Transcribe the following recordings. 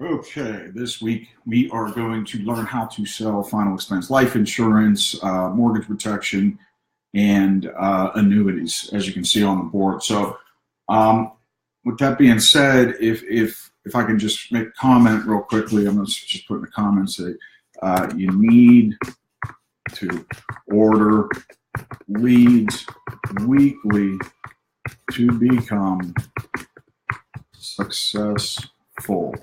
Okay, this week we are going to learn how to sell final expense life insurance, mortgage protection, and annuities, as you can see on the board. So with that being said, if I can just make a comment real quickly, I'm going to just put in the comments that you need to order leads weekly to become successful.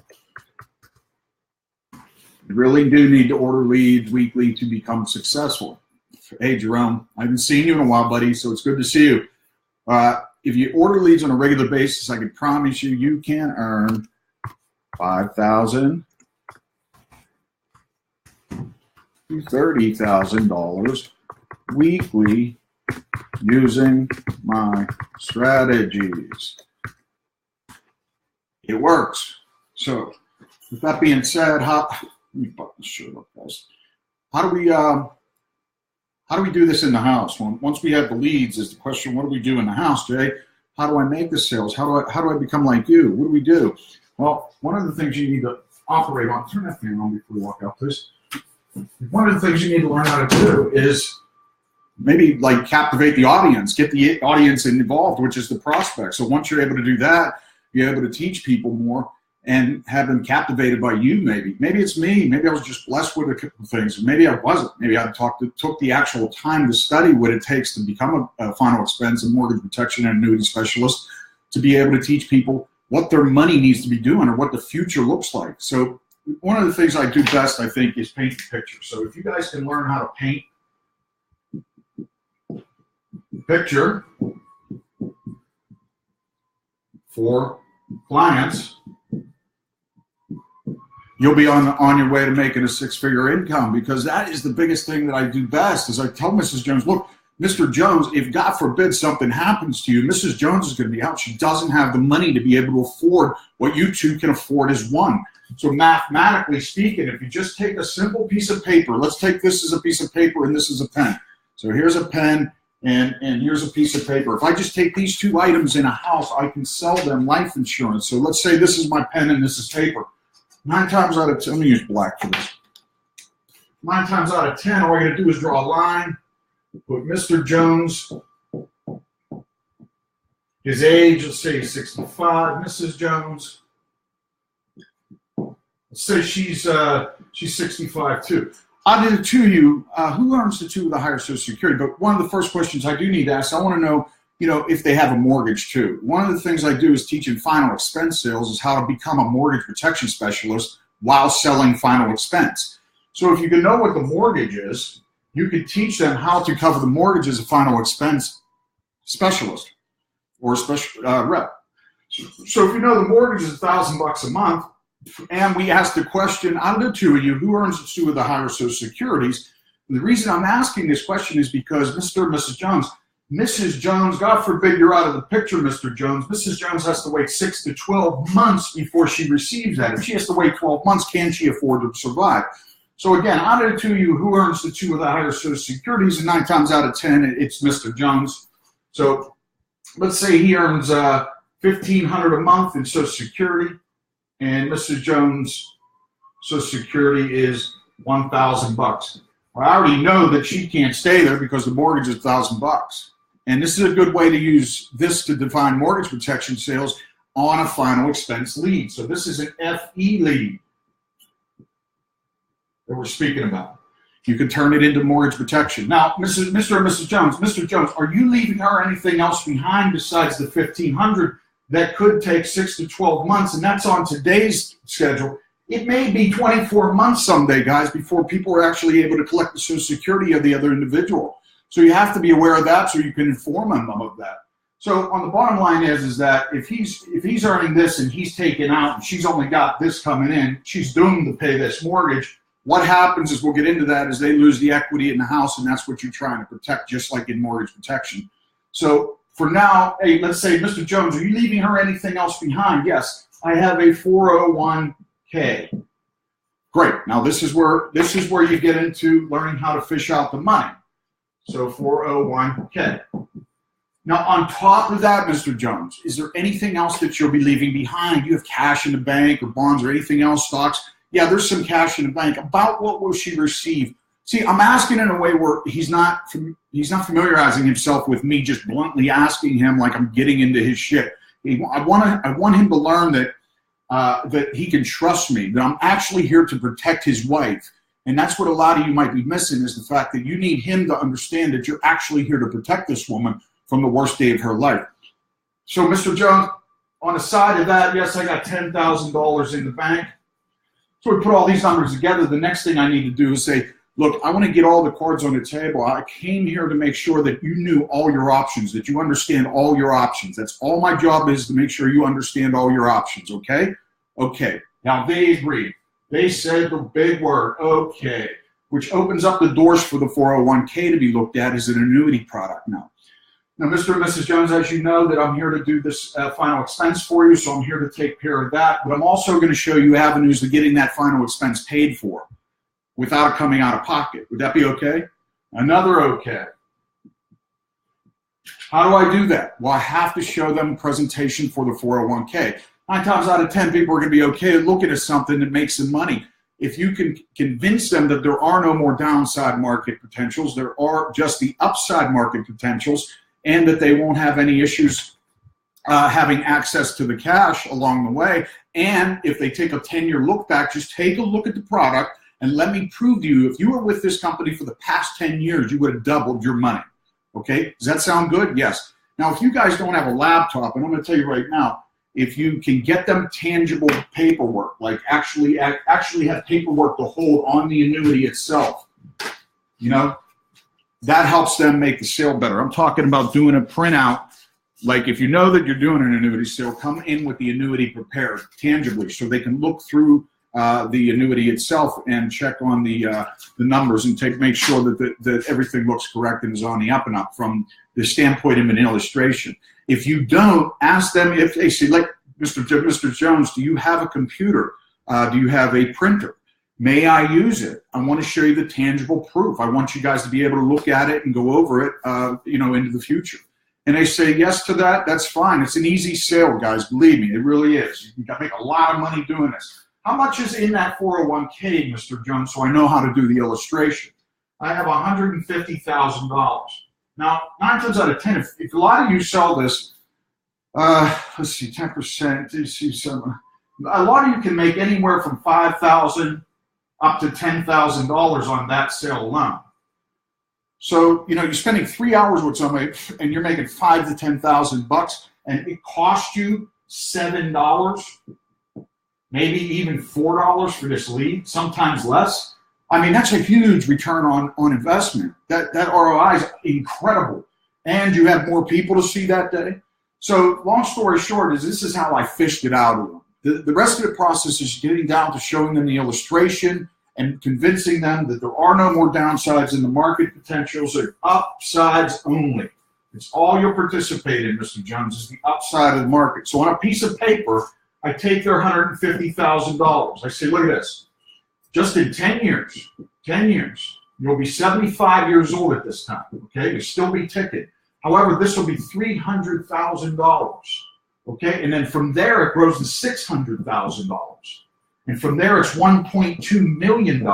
You really do need to order leads weekly to become successful. Hey, Jerome, I haven't seen you in a while, buddy, so it's good to see you. If you order leads on a regular basis, I can promise you, you can earn $5,000 to $30,000 weekly using my strategies. It works. So, with that being said, let me button this shirt up, guys. How do we do this in the house? Once we have the leads, is the question: what do we do in the house, Jay? How do I make the sales? How do I become like you? What do we do? Well, one of the things you need to operate on. Turn that fan on before we walk out, please. One of the things you need to learn how to do is maybe like captivate the audience, get the audience involved, which is the prospect. So once you're able to do that, you're able to teach people more and have them captivated by you. Maybe it's me. Maybe I was just blessed with a couple of things. Maybe I wasn't. Maybe I took the actual time to study what it takes to become a final expense and mortgage protection and annuity specialist, to be able to teach people what their money needs to be doing or what the future looks like. So one of the things I do best, I think, is paint the picture. So if you guys can learn how to paint the picture for clients, you'll be on your way to making a six-figure income, because that is the biggest thing that I do best. Is I tell Mrs. Jones, look, Mr. Jones, if God forbid something happens to you, Mrs. Jones is going to be out. She doesn't have the money to be able to afford what you two can afford as one. So mathematically speaking, if you just take a simple piece of paper, let's take this as a piece of paper and this is a pen. So here's a pen and here's a piece of paper. If I just take these two items in a house, I can sell them life insurance. So let's say this is my pen and this is paper. 9 times out of 10, let me use black for this. 9 times out of 10, all I got to do is draw a line, put Mr. Jones, his age, let's say he's 65, Mrs. Jones, let's say she's 65 too. Out of the two of you, who earns the two with a higher Social Security? But one of the first questions I do need to ask, I want to know, if they have a mortgage too. One of the things I do is teach in final expense sales is how to become a mortgage protection specialist while selling final expense. So if you can know what the mortgage is, you can teach them how to cover the mortgage as a final expense specialist or special rep. So if you know the mortgage is $1,000 a month, and we ask the question, out of the two of you, who earns the two with the higher Social Securities? The reason I'm asking this question is because Mr. and Mrs. Jones, God forbid you're out of the picture, Mr. Jones, Mrs. Jones has to wait 6 to 12 months before she receives that. If she has to wait 12 months, can she afford to survive? So again, out of the two of you, who earns the two with the higher Social Securities? And 9 times out of 10, it's Mr. Jones. So let's say he earns $1,500 a month in Social Security, and Mrs. Jones' Social Security is $1,000. Well, I already know that she can't stay there because the mortgage is $1,000. And this is a good way to use this to define mortgage protection sales on a final expense lead. So this is an FE lead that we're speaking about. You can turn it into mortgage protection. Now, Mr. and Mrs. Jones, are you leaving her anything else behind besides the $1,500 that could take 6 to 12 months? And that's on today's schedule. It may be 24 months someday, guys, before people are actually able to collect the Social Security of the other individual. So you have to be aware of that so you can inform them of that. So on the bottom line is that if he's earning this and he's taking out and she's only got this coming in, she's doomed to pay this mortgage. What happens is, we'll get into that, is they lose the equity in the house, and that's what you're trying to protect, just like in mortgage protection. So for now, hey, let's say, Mr. Jones, are you leaving her anything else behind? Yes, I have a 401k. Great. Now this is where you get into learning how to fish out the money. So 401k. Now, on top of that, Mr. Jones, is there anything else that you'll be leaving behind? You have cash in the bank or bonds or anything else, stocks? Yeah, there's some cash in the bank. About what will she receive? See, I'm asking in a way where he's not familiarizing himself with me, just bluntly asking him like I'm getting into his shit. I want him to learn that that he can trust me, that I'm actually here to protect his wife. And that's what a lot of you might be missing, is the fact that you need him to understand that you're actually here to protect this woman from the worst day of her life. So, Mr. Jones, on the side of that, yes, I got $10,000 in the bank. So we put all these numbers together. The next thing I need to do is say, look, I want to get all the cards on the table. I came here to make sure that you knew all your options, that you understand all your options. That's all my job is, to make sure you understand all your options, okay? Okay. Now, they agreed. They said the big word, okay, which opens up the doors for the 401k to be looked at as an annuity product now. Now, Mr. and Mrs. Jones, as you know, that I'm here to do this final expense for you, so I'm here to take care of that. But I'm also going to show you avenues of getting that final expense paid for without it coming out of pocket. Would that be okay? Another okay. How do I do that? Well, I have to show them a presentation for the 401k. 9 times out of 10, people are going to be okay looking at something that makes them money. If you can convince them that there are no more downside market potentials, there are just the upside market potentials, and that they won't have any issues having access to the cash along the way. And if they take a 10-year look back, just take a look at the product and let me prove to you, if you were with this company for the past 10 years, you would have doubled your money. Okay, does that sound good? Yes. Now, if you guys don't have a laptop, and I'm going to tell you right now, if you can get them tangible paperwork, like actually have paperwork to hold on the annuity itself, you know, that helps them make the sale better. I'm talking about doing a printout. Like, if you know that you're doing an annuity sale, come in with the annuity prepared tangibly so they can look through the annuity itself and check on the numbers and make sure that everything looks correct and is on the up and up from the standpoint of an illustration. If you don't, ask them if they say, like, Mr. Jones, do you have a computer? Do you have a printer? May I use it? I want to show you the tangible proof. I want you guys to be able to look at it and go over it, into the future. And they say yes to that. That's fine. It's an easy sale, guys. Believe me, it really is. You can make a lot of money doing this. How much is in that 401k, Mr. Jones, so I know how to do the illustration? I have $150,000. Now, 9 times out of 10, if a lot of you sell this, let's see, 10%, you see some. A lot of you can make anywhere from $5,000 up to $10,000 on that sale alone. So, you're spending 3 hours with somebody and you're making $5,000 to $10,000, and it cost you $7, maybe even $4 for this lead, sometimes less. I mean, that's a huge return on investment. That ROI is incredible. And you have more people to see that day. So long story short is this is how I fished it out of them. The rest of the process is getting down to showing them the illustration and convincing them that there are no more downsides in the market potentials. They're upsides only. It's all you'll participate in, Mr. Jones, is the upside of the market. So on a piece of paper, I take their $150,000. I say, look at this. Just in 10 years, you'll be 75 years old at this time, okay? You'll still be ticking. However, this will be $300,000, okay? And then from there, it grows to $600,000. And from there, it's $1.2 million.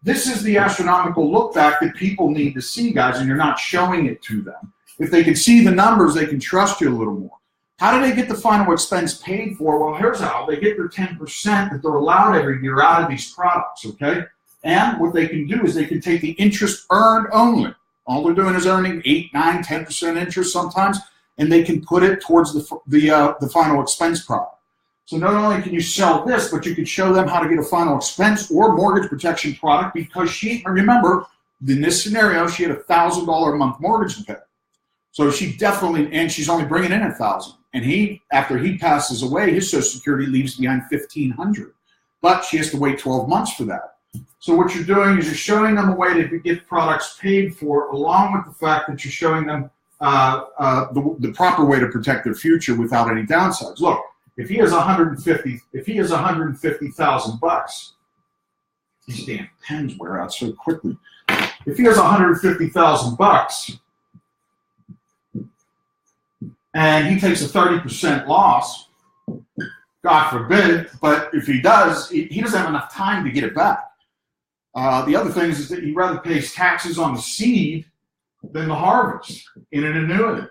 This is the astronomical look back that people need to see, guys, and you're not showing it to them. If they can see the numbers, they can trust you a little more. How do they get the final expense paid for? Well, here's how. They get their 10% that they're allowed every year out of these products, okay? And what they can do is they can take the interest earned only. All they're doing is earning 8, 9, 10% interest sometimes, and they can put it towards the final expense product. So not only can you sell this, but you can show them how to get a final expense or mortgage protection product, because remember, in this scenario, she had a $1,000 a month mortgage to pay. So she definitely, and she's only bringing in $1,000. And after he passes away, his Social Security leaves behind $1,500. But she has to wait 12 months for that. So what you're doing is you're showing them a way to get products paid for, along with the fact that you're showing them the proper way to protect their future without any downsides. Look, if he has $150,000, these damn pens wear out so quickly. If he has $150,000, and he takes a 30% loss, God forbid, but if he does, he doesn't have enough time to get it back. The other thing is that he rather pays taxes on the seed than the harvest in an annuity.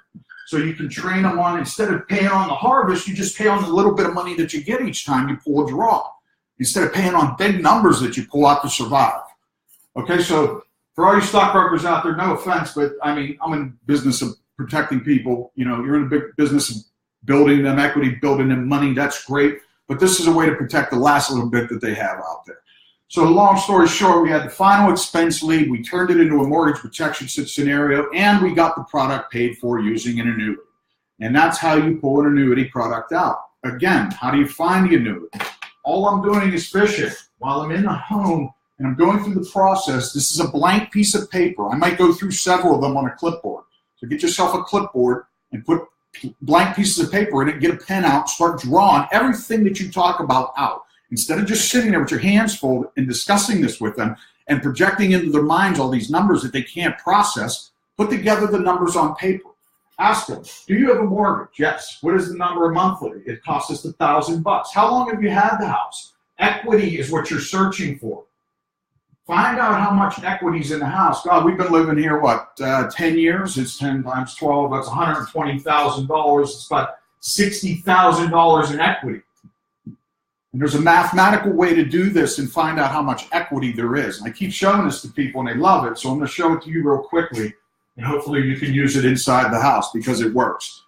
So you can train them on, instead of paying on the harvest, you just pay on the little bit of money that you get each time you pull a draw, instead of paying on big numbers that you pull out to survive. Okay, so for all you stockbrokers out there, no offense, but I mean, I'm in the business of protecting people. You know, you're in a big business of building them equity, building them money. That's great. But this is a way to protect the last little bit that they have out there. So long story short, we had the final expense lead. We turned it into a mortgage protection scenario, and we got the product paid for using an annuity. And that's how you pull an annuity product out. Again, how do you find the annuity? All I'm doing is fishing. While I'm in the home and I'm going through the process, this is a blank piece of paper. I might go through several of them on a clipboard. So get yourself a clipboard and put blank pieces of paper in it, get a pen out, start drawing everything that you talk about out. Instead of just sitting there with your hands full and discussing this with them and projecting into their minds all these numbers that they can't process, put together the numbers on paper. Ask them, do you have a mortgage? Yes. What is the number monthly? It costs us $1,000. How long have you had the house? Equity is what you're searching for. Find out how much equity is in the house. God, we've been living here, 10 years? It's 10 times 12. That's $120,000. It's about $60,000 in equity. And there's a mathematical way to do this and find out how much equity there is. And I keep showing this to people, and they love it. So I'm going to show it to you real quickly, and hopefully you can use it inside the house because it works.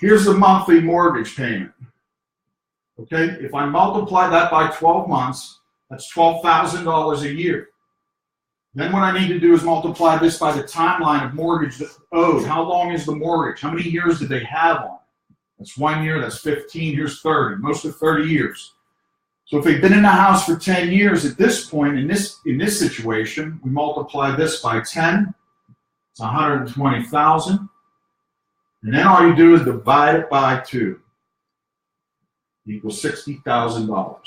Here's the monthly mortgage payment. Okay, if I multiply that by 12 months, that's $12,000 a year. Then what I need to do is multiply this by the timeline of mortgage that's owed. How long is the mortgage? How many years did they have on it? That's 1 year, that's 15, here's 30, most of 30 years. So if they've been in the house for 10 years at this point, in this situation, we multiply this by 10, it's 120,000. And then all you do is divide it by 2. Equals $60,000.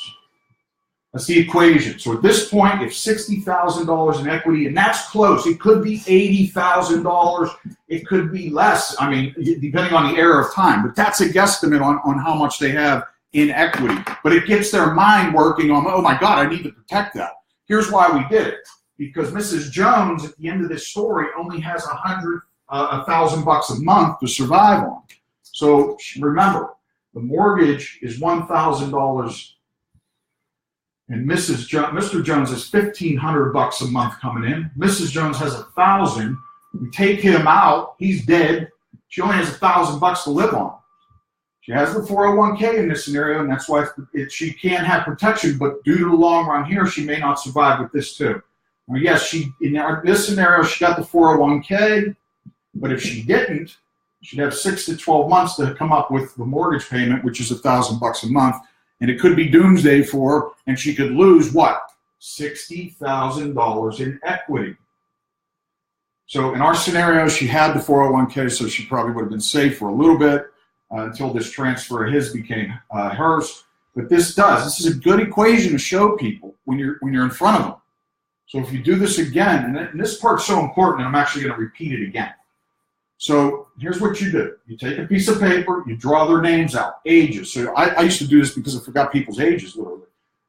That's the equation. So at this point, if $60,000 in equity, and that's close, it could be $80,000, it could be less, I mean, depending on the era of time, but that's a guesstimate on how much they have in equity. But it gets their mind working on, oh my God, I need to protect that. Here's why we did it. Because Mrs. Jones, at the end of this story, only has $1,000 a month to survive on. So remember, the mortgage is $1,000, and Mr. Jones has $1,500 a month coming in. Mrs. Jones has $1,000. We take him out, he's dead. She only has $1,000 to live on. She has the 401k in this scenario, and that's why she can have protection, but due to the long run here, she may not survive with this too. Well, yes, in this scenario, she got the 401k, but if she didn't, she'd have 6 to 12 months to come up with the mortgage payment, which is $1,000 a month, and it could be doomsday for her, and she could lose what? $60,000 in equity. So in our scenario, she had the 401k, so she probably would have been safe for a little bit until this transfer of his became hers. But this is a good equation to show people when you're in front of them. So if you do this again, and this part's so important, and I'm actually going to repeat it again. So here's what you do. You take a piece of paper, you draw their names out, ages. So I used to do this because I forgot people's ages literally.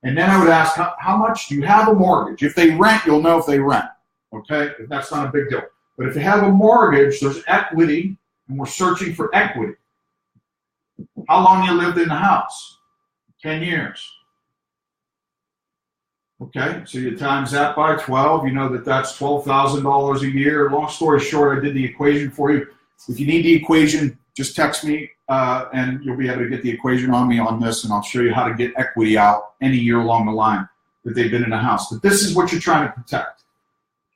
And then I would ask, how much do you have a mortgage? If they rent, you'll know if they rent. Okay? That's not a big deal. But if you have a mortgage, there's equity, and we're searching for equity. How long you lived in the house? 10 years. Okay, so you times that by 12, you know that's $12,000 a year. Long story short, I did the equation for you. If you need the equation, just text me and you'll be able to get the equation on me on this, and I'll show you how to get equity out any year along the line that they've been in the house. But this is what you're trying to protect.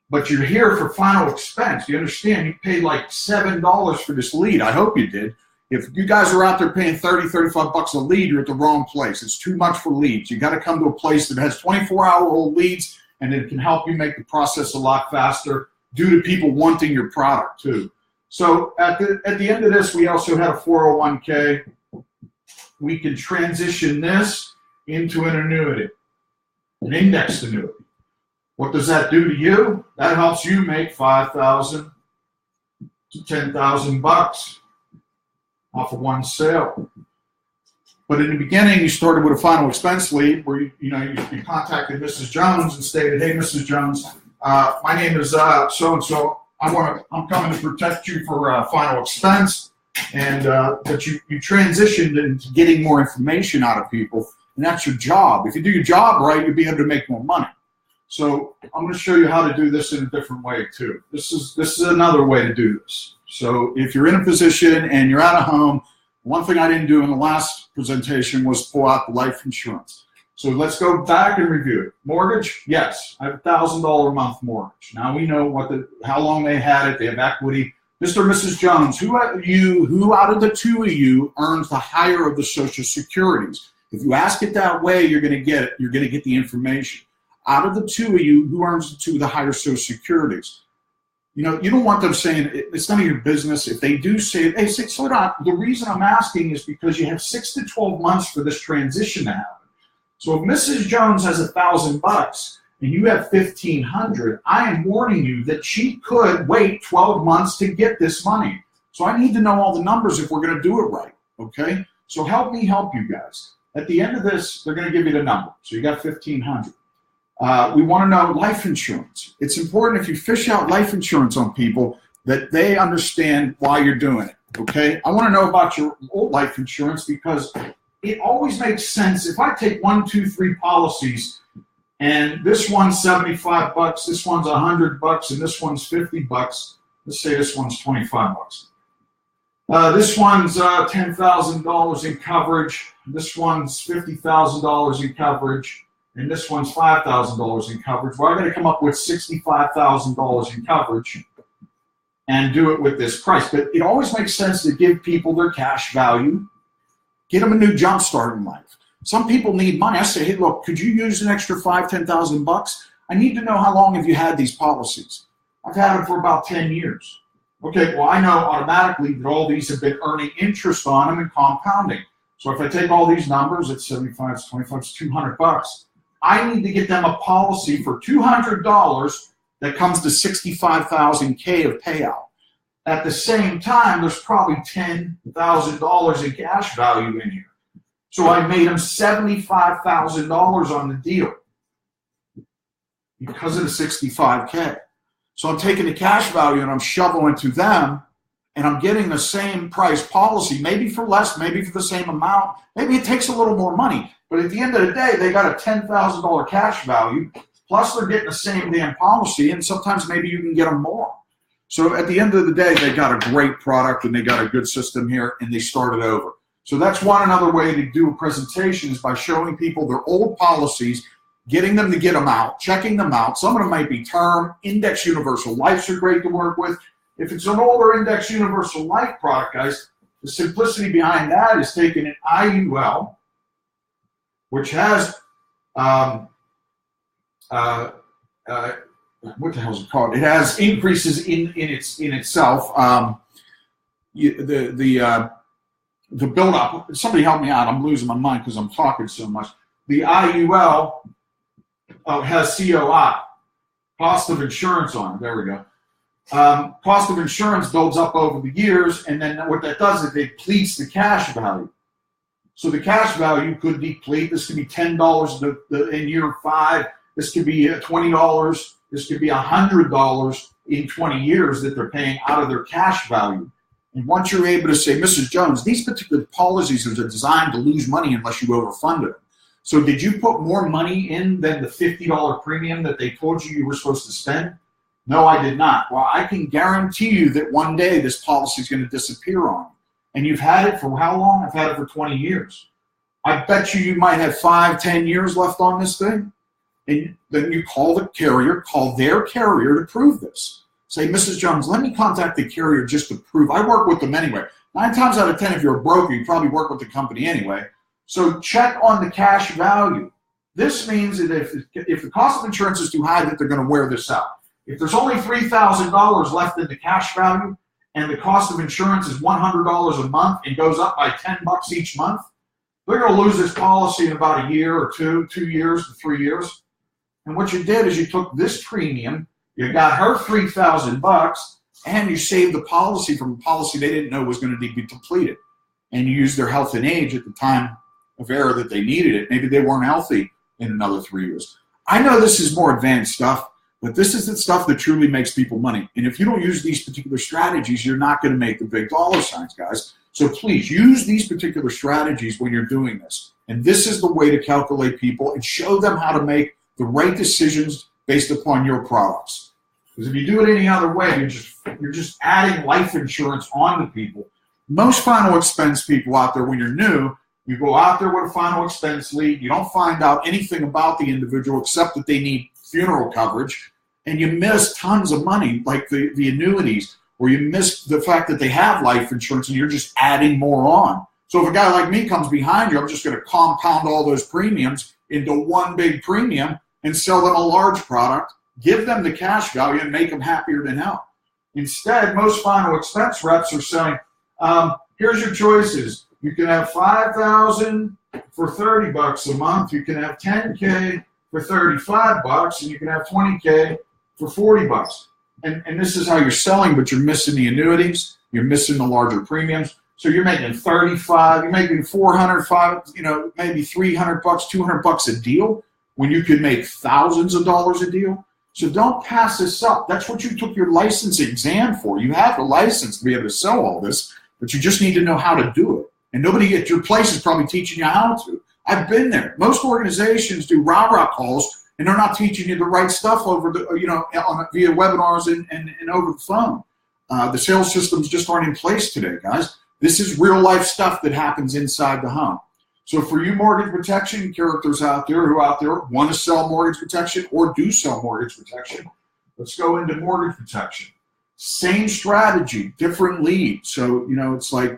But you're here for final expense. You understand, you paid like $7 for this lead. I hope you did. If you guys are out there paying $30, $35 a lead, you're at the wrong place. It's too much for leads. You got to come to a place that has 24-hour-old leads, and it can help you make the process a lot faster due to people wanting your product too. So at the end of this, we also had a 401k. We can transition this into an annuity, an indexed annuity. What does that do to you? That helps you make $5,000 to $10,000. off of one sale. But in the beginning, you started with a final expense lead where you contacted Mrs. Jones and stated, "Hey, Mrs. Jones, my name is so-and-so. I'm coming to protect you for final expense." And that you transitioned into getting more information out of people, and that's your job. If you do your job right, you'll be able to make more money. So I'm going to show you how to do this in a different way too. This is another way to do this. So if you're in a position and you're at a home, one thing I didn't do in the last presentation was pull out the life insurance. So let's go back and review it. Mortgage, yes, I have a $1,000 a month mortgage. Now we know how long they had it. They have equity. Mr. or Mrs. Jones, who out of the two of you earns the higher of the Social Securities? If you ask it that way, you're going to get it. You're going to get the information. Out of the two of you, who earns the higher Social Securities? You don't want them saying, it's none of your business. If they do say, hey, slow down. The reason I'm asking is because you have 6 to 12 months for this transition to happen. So if Mrs. Jones has $1,000 and you have $1,500, I am warning you that she could wait 12 months to get this money. So I need to know all the numbers if we're going to do it right, okay? So help me help you guys. At the end of this, they're going to give you the number. So you got $1,500. We want to know life insurance. It's important if you fish out life insurance on people that they understand why you're doing it, okay? I want to know about your old life insurance because it always makes sense. If I take 1, 2, 3 policies and this one's $75, this one's $100, and this one's $50, let's say this one's $25. This one's $10,000 in coverage. This one's $50,000 in coverage. And this one's $5,000 in coverage. Well, I'm going to come up with $65,000 in coverage and do it with this price. But it always makes sense to give people their cash value, get them a new jump start in life. Some people need money. I say, hey, look, could you use an extra $5,000, $10,000? I need to know how long have you had these policies. I've had them for about 10 years. Okay, well, I know automatically that all these have been earning interest on them and compounding. So if I take all these numbers, it's 75, it's 25, it's $200. I need to get them a policy for $200 that comes to $65,000 of payout. At the same time, there's probably $10,000 in cash value in here. So I made them $75,000 on the deal because of the $65K. So I'm taking the cash value and I'm shoveling to them, and I'm getting the same price policy, maybe for less, maybe for the same amount. Maybe it takes a little more money. But at the end of the day, they got a $10,000 cash value, plus they're getting the same damn policy, and sometimes maybe you can get them more. So at the end of the day, they got a great product, and they got a good system here, and they started over. So that's another way to do a presentation is by showing people their old policies, getting them to get them out, checking them out. Some of them might be term, index universal lives are great to work with. If it's an older index universal life product, guys, the simplicity behind that is taking an IUL, which has, what the hell is it called? It has increases in itself. The build-up, somebody help me out. I'm losing my mind because I'm talking so much. The IUL has COI, cost of insurance on it. There we go. Cost of insurance builds up over the years, and then what that does is it depletes the cash value. So the cash value could deplete. This could be $10 in year 5. This could be $20. This could be $100 in 20 years that they're paying out of their cash value. And once you're able to say, Mrs. Jones, these particular policies are designed to lose money unless you overfund them. So did you put more money in than the $50 premium that they told you were supposed to spend? No, I did not. Well, I can guarantee you that one day this policy is going to disappear on you. And you've had it for how long? I've had it for 20 years. I bet you might have 5, 10 years left on this thing. And then you call the carrier, call their carrier to prove this. Say, Mrs. Jones, let me contact the carrier just to prove. I work with them anyway. 9 times out of 10, if you're a broker, you probably work with the company anyway. So check on the cash value. This means that if the cost of insurance is too high, that they're going to wear this out. If there's only $3,000 left in the cash value, and the cost of insurance is $100 a month and goes up by $10 each month, they're going to lose this policy in about a year or 2 years to 3 years. And what you did is you took this premium, you got her $3,000, and you saved the policy from a policy they didn't know was going to be depleted. and you use their health and age at the time of era that they needed it. Maybe they weren't healthy in another 3 years. I know this is more advanced stuff, but this is the stuff that truly makes people money. And if you don't use these particular strategies, you're not going to make the big dollar signs, guys. So please use these particular strategies when you're doing this. And this is the way to calculate people and show them how to make the right decisions based upon your products. Because if you do it any other way, you're just adding life insurance on to people. Most final expense people out there, when you're new, you go out there with a final expense lead. You don't find out anything about the individual except that they need funeral coverage, and you miss tons of money, like the annuities, or you miss the fact that they have life insurance and you're just adding more on. So if a guy like me comes behind you, I'm just going to compound all those premiums into one big premium and sell them a large product, give them the cash value, and make them happier than hell. Instead, most final expense reps are saying, here's your choices. You can have $5,000 for $30 a month. You can have $10K for $35, and you can have $20K for $40. And this is how you're selling, but you're missing the annuities. You're missing the larger premiums. So you're making $35, you're making $400, maybe $300, $200 a deal when you could make thousands of dollars a deal. So don't pass this up. That's what you took your license exam for. You have a license to be able to sell all this, but you just need to know how to do it. And nobody at your place is probably teaching you how to. I've been there. Most organizations do rah-rah calls, and they're not teaching you the right stuff over the, via webinars and over the phone. The sales systems just aren't in place today, guys. This is real life stuff that happens inside the home. So for you mortgage protection characters out there who want to sell mortgage protection or do sell mortgage protection, let's go into mortgage protection. Same strategy, different lead. So, it's like,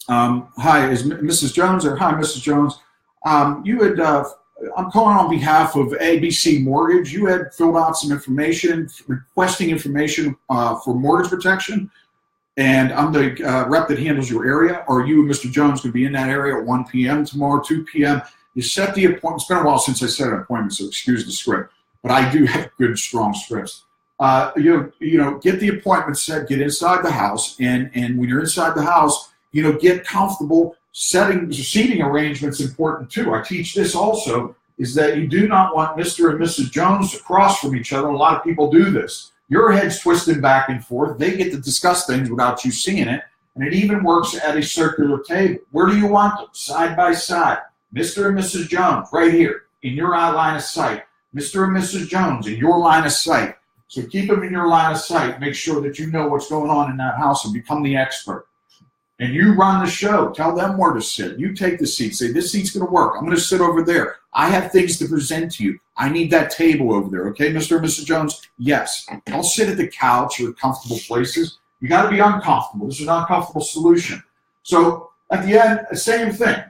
hi, is Mrs. Jones? Or hi, Mrs. Jones. I'm calling on behalf of ABC Mortgage. You had filled out some information, requesting information for mortgage protection, and I'm the rep that handles your area. Are you and Mr. Jones going to be in that area at 1 p.m. tomorrow, 2 p.m.? You set the appointment. It's been a while since I set an appointment, so excuse the script, but I do have good, strong scripts. Get the appointment set, get inside the house, and when you're inside the house, get comfortable. Seating arrangements important too. I teach this also, is that you do not want Mr. and Mrs. Jones to cross from each other. A lot of people do this. Your head's twisting back and forth. They get to discuss things without you seeing it. And it even works at a circular table. Where do you want them? Side by side. Mr. and Mrs. Jones, right here, in your eye line of sight. Mr. and Mrs. Jones, in your line of sight. So keep them in your line of sight. Make sure that you know what's going on in that house and become the expert. And you run the show. Tell them where to sit. You take the seat. Say, this seat's going to work. I'm going to sit over there. I have things to present to you. I need that table over there. Okay, Mr. and Mrs. Jones? Yes. I'll sit at the couch or comfortable places. You got to be uncomfortable. This is an uncomfortable solution. So at the end, same thing.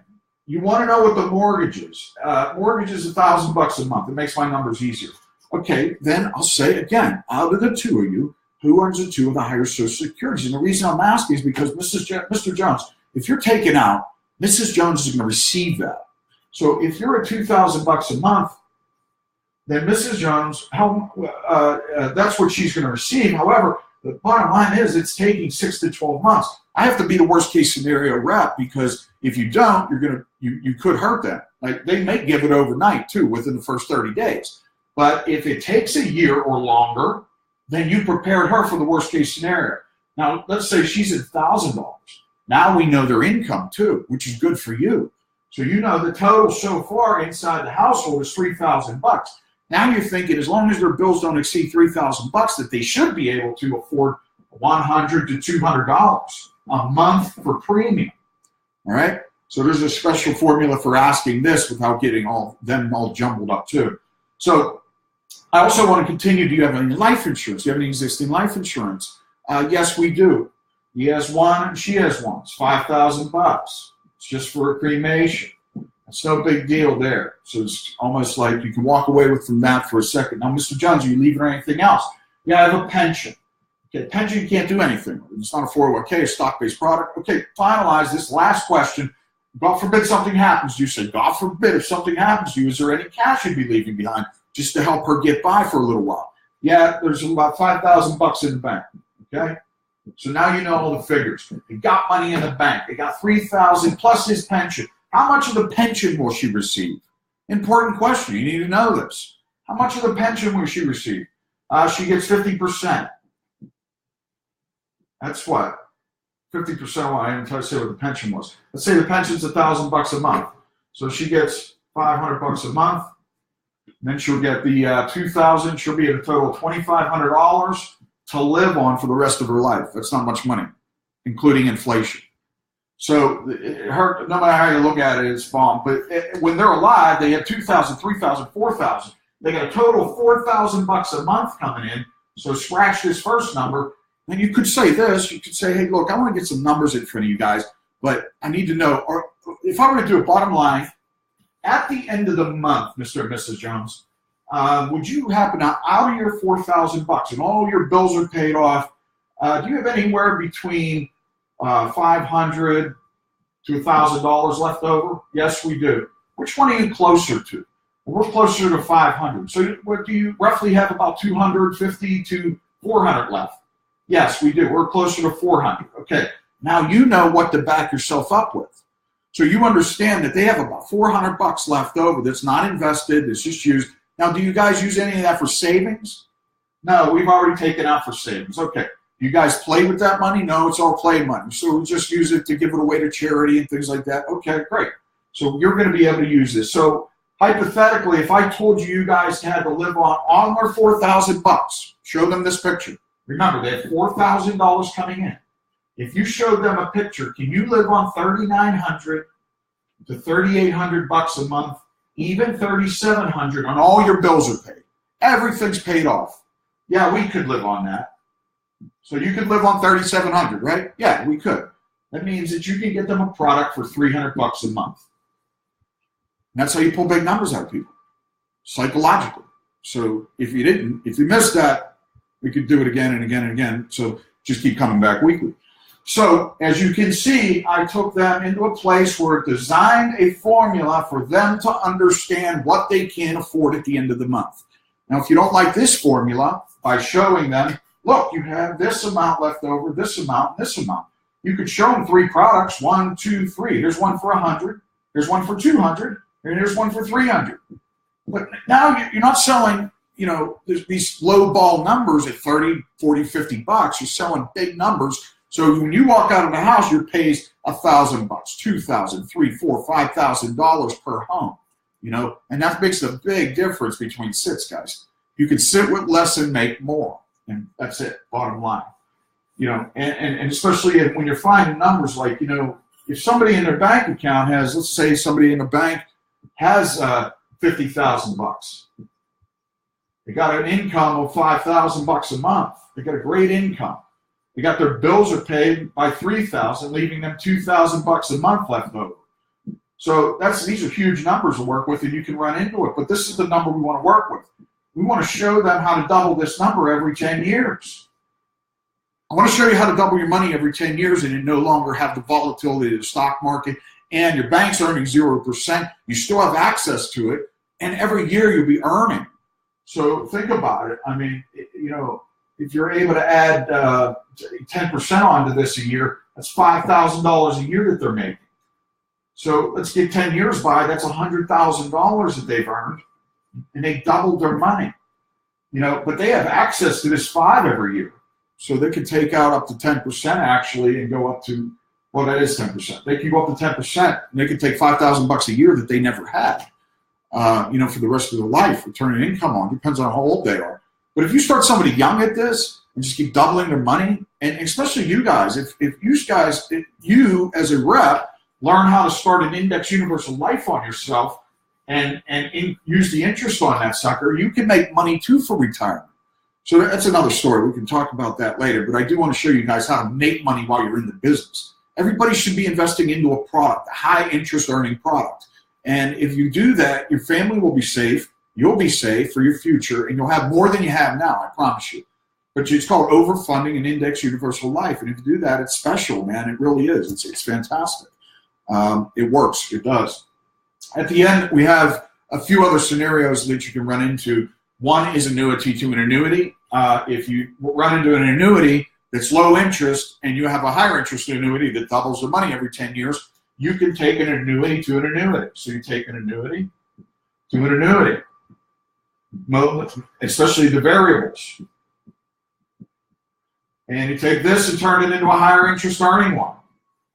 You want to know what the mortgage is. Mortgage is $1,000 a month. It makes my numbers easier. Okay, then I'll say again, out of the two of you, who earns the two of the higher Social Securities? And the reason I'm asking is because Mr. Jones, if you're taken out, Mrs. Jones is going to receive that. So if you're at $2,000 a month, then Mrs. Jones, that's what she's going to receive. However, the bottom line is it's taking 6 to 12 months. I have to be the worst case scenario rep, because if you don't, you could hurt them. Like, they may give it overnight too, within the first 30 days. But if it takes a year or longer, then you prepared her for the worst case scenario. Now, let's say she's at $1,000. Now we know their income too, which is good for you. So you know the total so far inside the household is $3,000. Now you're thinking, as long as their bills don't exceed $3,000, that they should be able to afford $100 to $200 a month for premium. All right? So there's a special formula for asking this without getting them all jumbled up too. So I also want to continue. Do you have any life insurance? Do you have any existing life insurance? Yes, we do. He has one, and she has one. It's $5,000. It's just for a cremation. It's no big deal there. So it's almost like you can walk away from that for a second. Now, Mr. Jones, are you leaving or anything else? Yeah, I have a pension. Okay, pension you can't do anything with. It's not a 401k, a stock-based product. Okay, finalize this last question. God forbid something happens to you. Say, God forbid if something happens to you, is there any cash you'd be leaving behind just to help her get by for a little while? Yeah, there's about $5,000 in the bank. Okay? So now you know all the figures. They got money in the bank. They got $3,000 plus his pension. How much of the pension will she receive? Important question. You need to know this. How much of the pension will she receive? She gets 50%. That's what? 50%. Well, I didn't tell you say what the pension was. Let's say the pension's $1,000 a month. So she gets $500 a month. Then she'll get the $2,000. She'll be at a total of $2,500 to live on for the rest of her life. That's not much money, including inflation. So her, no matter how you look at it, it's bomb. But when they're alive, they have $2,000, $3,000, $4,000. They got a total of $4,000 a month coming in. So scratch this first number. And you could say this. You could say, hey, look, I want to get some numbers in front of you guys, but I need to know, or if I were to do a bottom line, at the end of the month, Mr. and Mrs. Jones, would you happen to, out of your $4,000 and all your bills are paid off, do you have anywhere between $500 to $1,000 left over? Yes, we do. Which one are you closer to? Well, we're closer to 500. So what do you roughly have about 250 to 400 left? Yes, we do. We're closer to 400. Okay. Now you know what to back yourself up with. So you understand that they have about $400 left over that's not invested, it's just used. Now, do you guys use any of that for savings? No, we've already taken out for savings. Okay. You guys play with that money? No, it's all play money. So we just use it to give it away to charity and things like that. Okay, great. So you're going to be able to use this. So hypothetically, if I told you guys had to live on their $4,000, show them this picture. Remember, they have $4,000 coming in. If you showed them a picture, can you live on $3,900 to $3,800 a month, even $3,700 on all your bills are paid? Everything's paid off. Yeah, we could live on that. So you could live on $3,700, right? Yeah, we could. That means that you can get them a product for $300 a month. And that's how you pull big numbers out of people, psychologically. So if you missed that, we could do it again and again and again. So just keep coming back weekly. So as you can see, I took them into a place where it designed a formula for them to understand what they can afford at the end of the month. Now, if you don't like this formula, by showing them, look, you have this amount left over, this amount, and this amount. You could show them 3 products, 1, 2, 3. Here's one for 100. Here's one for 200. And here's one for 300. But now you're not selling, these low ball numbers at 30, 40, 50 bucks. You're selling big numbers. So when you walk out of the house, your pays $1,000, $2,000, $3,000, $4,000, $5,000 per home. And that makes a big difference between sits, guys. You can sit with less and make more, and that's it. Bottom line, and especially when you're finding numbers like if somebody in their bank account has, let's say somebody in a bank has $50,000. They got an income of $5,000 a month. They got a great income. They got their bills are paid by $3,000, leaving them $2,000 a month left over. So these are huge numbers to work with, and you can run into it. But this is the number we want to work with. We want to show them how to double this number every 10 years. I want to show you how to double your money every 10 years, and you no longer have the volatility of the stock market, and your bank's earning 0%. You still have access to it, and every year you'll be earning. So think about it. I mean, if you're able to add 10% onto this a year, that's $5,000 a year that they're making. So let's get 10 years by, that's $100,000 that they've earned, and they doubled their money. But they have access to this 5 every year. So they can take out up to 10% actually and go up to, well, that is 10%. They can go up to 10%, and they can take $5,000 a year that they never had, for the rest of their life, returning income on. Depends on how old they are. But if you start somebody young at this and just keep doubling their money, and especially you guys, if you as a rep learn how to start an index universal life on yourself and use the interest on that sucker, you can make money too for retirement. So that's another story. We can talk about that later. But I do want to show you guys how to make money while you're in the business. Everybody should be investing into a product, a high interest earning product. And if you do that, your family will be safe. You'll be safe for your future, and you'll have more than you have now, I promise you. But it's called overfunding an index universal life. And if you do that, it's special, man. It really is. It's fantastic. It works. It does. At the end, we have a few other scenarios that you can run into. One is annuity to an annuity. If you run into an annuity, that's low interest and you have a higher interest annuity that doubles the money every 10 years, you can take an annuity to an annuity. So you take an annuity to an annuity, especially the variables. And you take this and turn it into a higher interest earning one.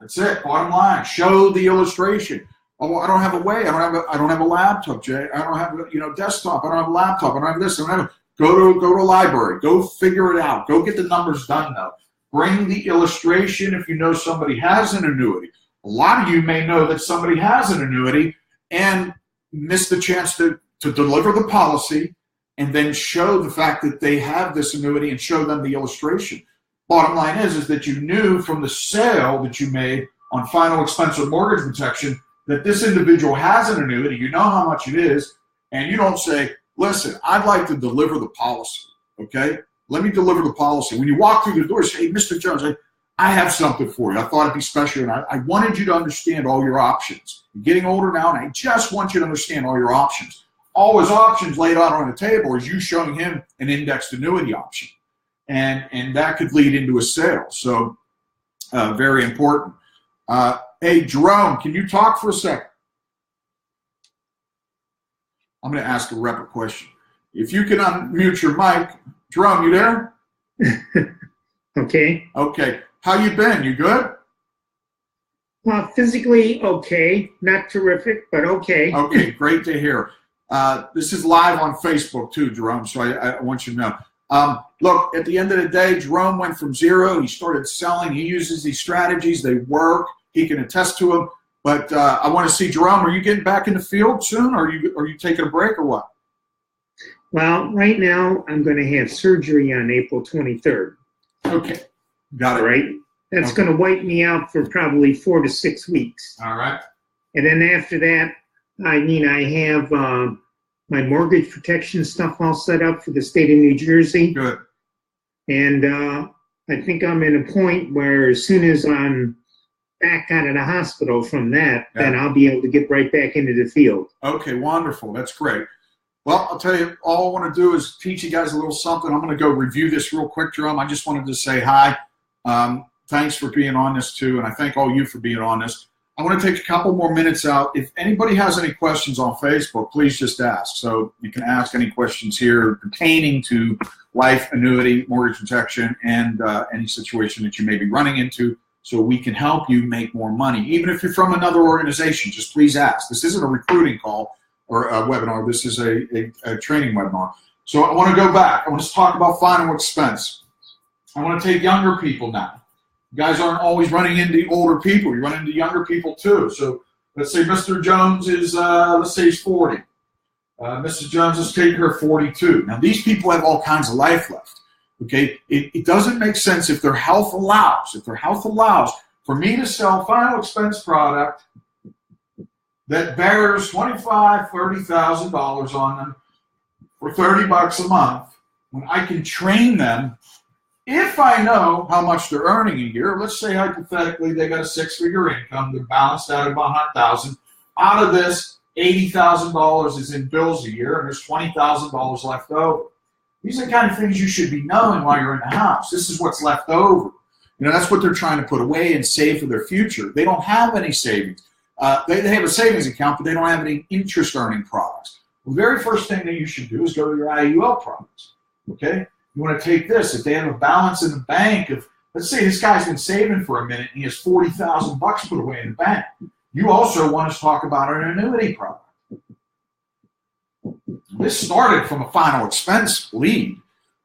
That's it, bottom line. Show the illustration. Oh, I don't have a way. I don't have a laptop, Jay. I don't have a desktop. I don't have a laptop. I don't have this. I don't have go to a library. Go figure it out. Go get the numbers done though. Bring the illustration if you know somebody has an annuity. A lot of you may know that somebody has an annuity and miss the chance to deliver the policy and then show the fact that they have this annuity and show them the illustration. Bottom line is that you knew from the sale that you made on final expense or mortgage protection that this individual has an annuity, you know how much it is, and you don't say, listen, I'd like to deliver the policy, okay? Let me deliver the policy. When you walk through the door, say, hey, Mr. Jones, I have something for you. I thought it'd be special, and I wanted you to understand all your options. You're getting older now, and I just want you to understand all your options. All his options laid out on the table is you showing him an indexed annuity option, and that could lead into a sale. So very important. Hey, Jerome, can you talk for a second? I'm going to ask a rep a question. If you can unmute your mic. Jerome, you there? Okay. Okay. How you been? You good? Physically okay. Not terrific, but okay. Okay, great to hear. This is live on Facebook too, Jerome, so I want you to know. Look, at the end of the day, Jerome went from zero. He started selling. He uses these strategies. They work. He can attest to them. But I want to see, Jerome, are you getting back in the field soon, or are you taking a break or what? Well, right now I'm going to have surgery on April 23rd. Okay, got it. All right? That's going to wipe me out for probably 4 to 6 weeks. All right. And then after that, I have my mortgage protection stuff all set up for the state of New Jersey. Good. And I think I'm at a point where as soon as I'm back out of the hospital from that, then I'll be able to get right back into the field. Okay, wonderful. That's great. Well, I'll tell you, all I want to do is teach you guys a little something. I'm going to go review this real quick, Jerome. I just wanted to say hi. Thanks for being on this, too, and I thank all you for being on this. I want to take a couple more minutes out. If anybody has any questions on Facebook, please just ask. So you can ask any questions here pertaining to life, annuity, mortgage protection, and any situation that you may be running into, so we can help you make more money. Even if you're from another organization, just please ask. This isn't a recruiting call or a webinar. This is a training webinar. So I want to go back. I want to talk about final expense. I want to take younger people now. You guys aren't always running into older people. You run into younger people too. So let's say Mr. Jones is, let's say he's 40. Mrs. Jones is taking her 42. Now these people have all kinds of life left. Okay, it doesn't make sense if their health allows. If their health allows for me to sell final expense product that bears $25,000, $30,000 on them for $30 a month, when I can train them. If I know how much they're earning a year, let's say hypothetically they got a 6-figure income, they're balanced out at about $100,000. Out of this, $80,000 is in bills a year, and there's $20,000 left over. These are the kind of things you should be knowing while you're in the house. This is what's left over. You know, that's what they're trying to put away and save for their future. They don't have any savings. They have a savings account, but they don't have any interest-earning products. The very first thing that you should do is go to your IUL products, okay? You want to take this. If they have a balance in the bank of, let's say this guy's been saving for a minute and he has $40,000 put away in the bank. You also want to talk about an annuity product. This started from a final expense lead,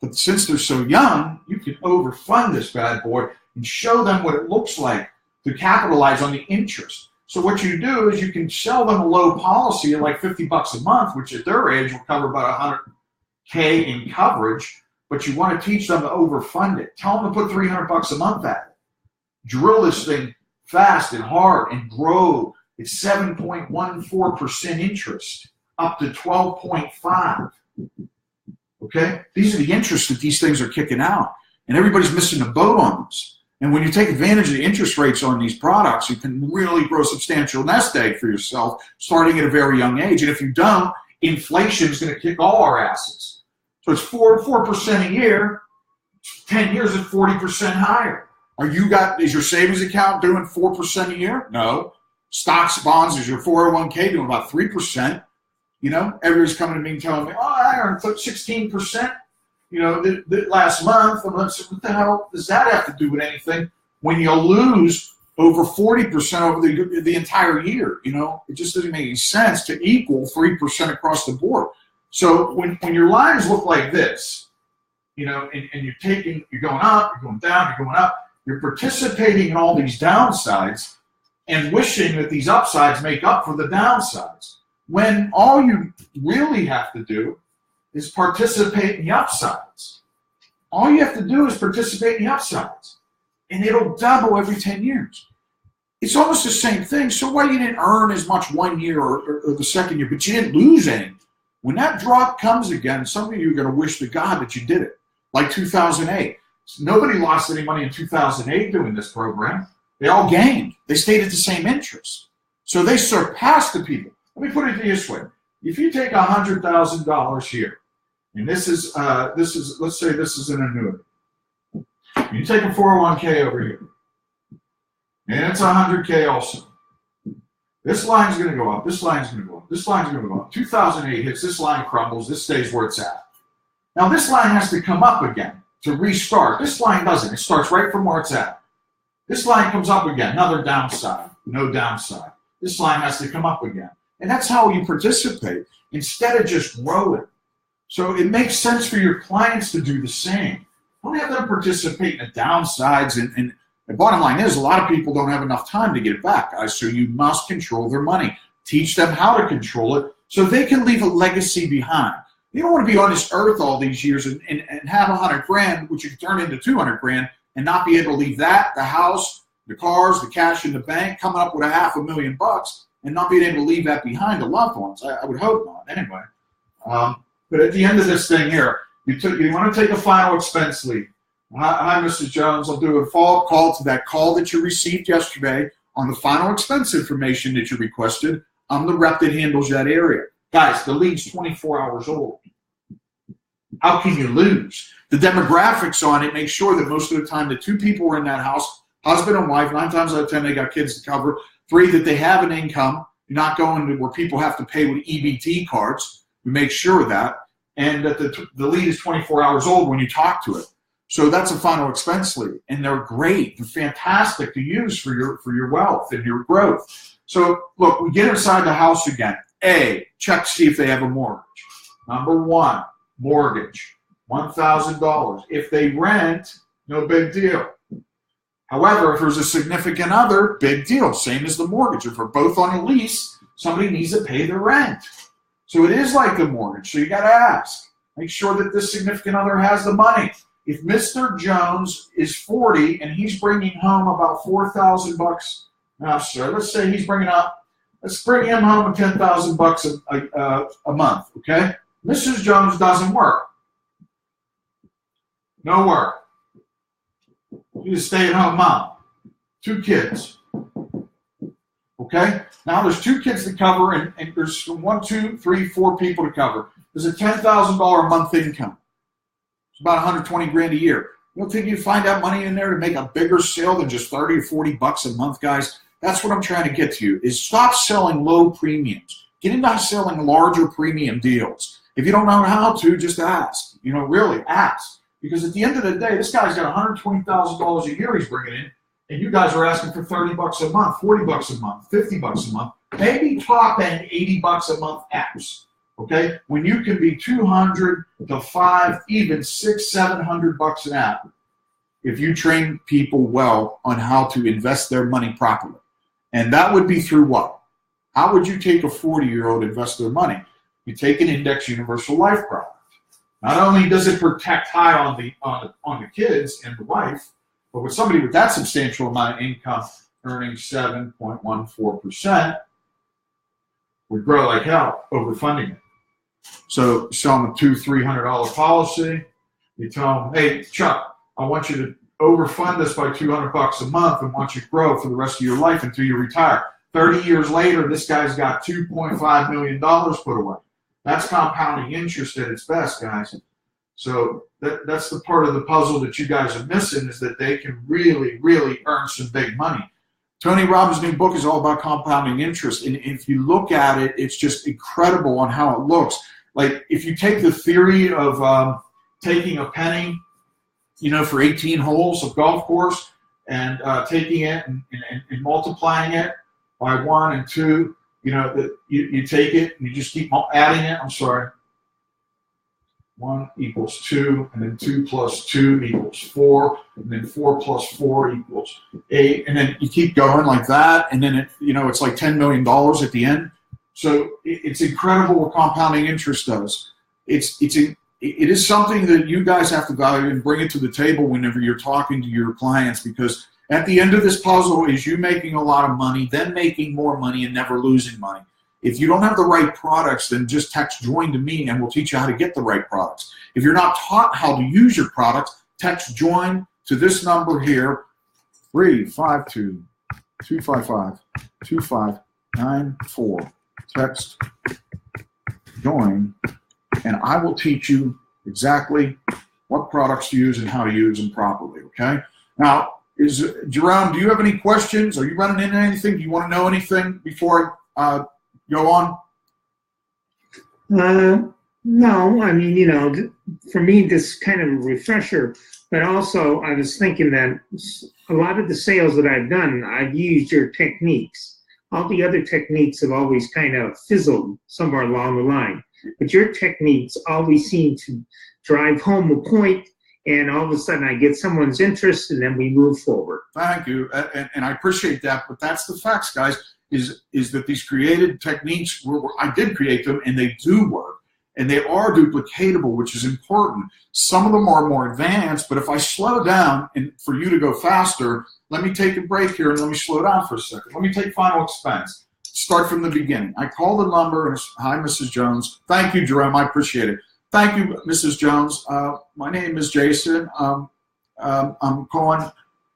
but since they're so young, you can overfund this bad boy and show them what it looks like to capitalize on the interest. So what you do is you can sell them a low policy at like $50 a month, which at their age will cover about $100K in coverage, but you want to teach them to overfund it. Tell them to put $300 a month at it. Drill this thing fast and hard and grow. It's 7.14% interest up to 12.5. Okay? These are the interests that these things are kicking out, and everybody's missing the boat on this. And when you take advantage of the interest rates on these products, you can really grow a substantial nest egg for yourself starting at a very young age. And if you don't, inflation is going to kick all our asses. So it's 4% a year, 10 years at 40% higher. Is your savings account doing 4% a year? No. Stocks, bonds, is your 401k doing about 3%? Everybody's coming to me and telling me, oh, I earned 16%, last month. I'm like, what the hell does that have to do with anything when you lose over 40% over the entire year? It just doesn't make any sense to equal 3% across the board. So when your lines look like this, and you're going up, you're going down, you're going up, you're participating in all these downsides and wishing that these upsides make up for the downsides, when all you really have to do is participate in the upsides. All you have to do is participate in the upsides, and it'll double every 10 years. It's almost the same thing. So why you didn't earn as much one year or the second year, but you didn't lose any. When that drop comes again, some of you are going to wish to God that you did it, like 2008. Nobody lost any money in 2008 doing this program. They all gained. They stayed at the same interest. So they surpassed the people. Let me put it this way. If you take $100,000 here, and this is, let's say this is an annuity. You take a 401k over here, and it's 100K also. This line's going to go up. This line's going to go up. This line's going to go up. 2008 hits. This line crumbles. This stays where it's at. Now, this line has to come up again to restart. This line doesn't. It starts right from where it's at. This line comes up again. Another downside. No downside. This line has to come up again. And that's how you participate instead of just growing. So it makes sense for your clients to do the same. Don't have them participate in the downsides. And the bottom line is, a lot of people don't have enough time to get it back, guys. So you must control their money. Teach them how to control it so they can leave a legacy behind. You don't want to be on this earth all these years and have $100,000, which you can turn into $200,000, and not be able to leave that, the house, the cars, the cash in the bank, coming up with $500,000, and not being able to leave that behind to loved ones. I would hope not, anyway. But at the end of this thing here, you want to take a final expense lead. Hi, Mrs. Jones. I'll do a follow-up call to that call that you received yesterday on the final expense information that you requested. I'm the rep that handles that area. Guys, the lead's 24 hours old. How can you lose? The demographics on it make sure that most of the time the two people are in that house, husband and wife, 9 times out of 10 they got kids to cover. 3, that they have an income, not going to where people have to pay with EBT cards. We make sure of that. And that the lead is 24 hours old when you talk to it. So that's a final expense lead. And they're great. They're fantastic to use for your wealth and your growth. So look, we get inside the house again. A, check to see if they have a mortgage. Number 1, mortgage, $1,000. If they rent, no big deal. However, if there's a significant other, big deal. Same as the mortgage. If we're both on a lease, somebody needs to pay the rent. So it is like the mortgage. So you got to ask. Make sure that this significant other has the money. If Mr. Jones is 40 and he's bringing home about $4,000, now, sir, let's say let's bring him home with $10,000 a month, okay? Mrs. Jones doesn't work. No work. She's a stay-at-home mom. 2 kids. Okay? Now there's 2 kids to cover, and there's 1, 2, 3, 4 people to cover. There's a $10,000 a month income. It's about $120,000 a year. You don't think you find that money in there to make a bigger sale than just $30 or $40 a month, guys? That's what I'm trying to get to you, is stop selling low premiums. Get into selling larger premium deals. If you don't know how to, just ask. Really ask. Because at the end of the day, this guy's got $120,000 a year he's bringing in, and you guys are asking for $30 a month, $40 a month, $50 a month, maybe top end $80 a month apps. Okay, when you can be $200 to $500, even $600, $700 an app, if you train people well on how to invest their money properly. And that would be through what? How would you take a 40-year-old invest their money? You take an index universal life product. Not only does it protect high on the kids and the wife, but with somebody with that substantial amount of income earning 7.14%, would grow like hell overfunding it. So sell them a $200-$300 policy. You tell them, hey, Chuck, I want you to overfund this by $200 a month and want you to grow for the rest of your life until you retire. 30 years later, this guy's got $2.5 million put away. That's compounding interest at its best, guys. So that's the part of the puzzle that you guys are missing, is that they can really, really earn some big money. Tony Robbins' new book is all about compounding interest. And if you look at it, it's just incredible on how it looks. Like if you take the theory of taking a penny, for 18 holes of golf course and taking it and multiplying it by 1 and 2, you take it and you just keep adding it. 1 equals 2, and then 2 plus 2 equals 4, and then 4 plus 4 equals 8, and then you keep going like that, and then it's like $10 million at the end. So it's incredible what compounding interest does. It is something that you guys have to value and bring it to the table whenever you're talking to your clients, because at the end of this puzzle is you making a lot of money, then making more money, and never losing money. If you don't have the right products, then just text JOIN to me and we'll teach you how to get the right products. If you're not taught how to use your products, text JOIN to this number here, 352-255-2594. Text JOIN, and I will teach you exactly what products to use and how to use them properly, okay? Now, Jerome, do you have any questions? Are you running into anything? Do you want to know anything before I go on? No, I mean, for me, this kind of a refresher, but also I was thinking that a lot of the sales that I've done, I've used your techniques. All the other techniques have always kind of fizzled somewhere along the line, but your techniques always seem to drive home a point, and all of a sudden I get someone's interest, and then we move forward. Thank you, and I appreciate that, but that's the facts, guys. Is that these created techniques, I did create them, and they do work, and they are duplicatable, which is important. Some of them are more advanced, but if I slow down and for you to go faster, let me take a break here and let me slow down for a second. Let me take final expense. Start from the beginning. I call the number, and hi, Mrs. Jones. Thank you, Jerome. I appreciate it. Thank you, Mrs. Jones. My name is Jason. I'm calling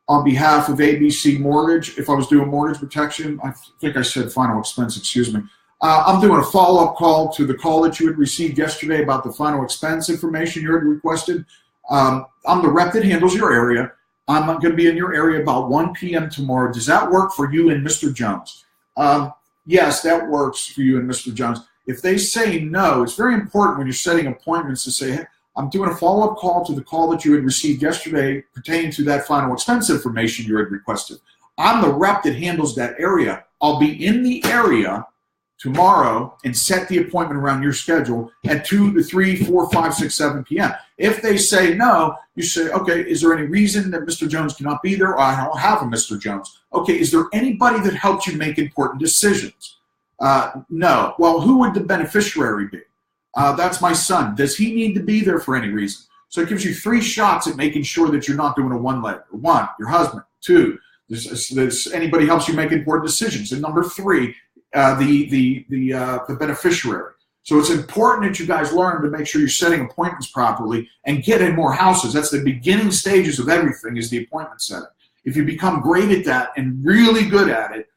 on behalf of ABC Mortgage. If I was doing mortgage protection, I think I said final expense, excuse me. I'm doing a follow-up call to the call that you had received yesterday about the final expense information you had requested. I'm the rep that handles your area. I'm going to be in your area about 1 p.m. tomorrow. Does that work for you and Mr. Jones? Yes, that works for you and Mr. Jones. If they say no, it's very important when you're setting appointments to say, hey, I'm doing a follow-up call to the call that you had received yesterday pertaining to that final expense information you had requested. I'm the rep that handles that area. I'll be in the area tomorrow and set the appointment around your schedule at 2 to 3, 4, 5, 6, 7 p.m. If they say no, you say, okay, is there any reason that Mr. Jones cannot be there? Or I don't have a Mr. Jones. Okay, is there anybody that helped you make important decisions? No. Well, who would the beneficiary be? That's my son. Does he need to be there for any reason? So it gives you 3 shots at making sure that you're not doing a one-legger. 1, your husband. 2, does anybody helps you make important decisions. And number 3, the beneficiary. So it's important that you guys learn to make sure you're setting appointments properly and get in more houses. That's the beginning stages of everything, is the appointment setting. If you become great at that and really good at it,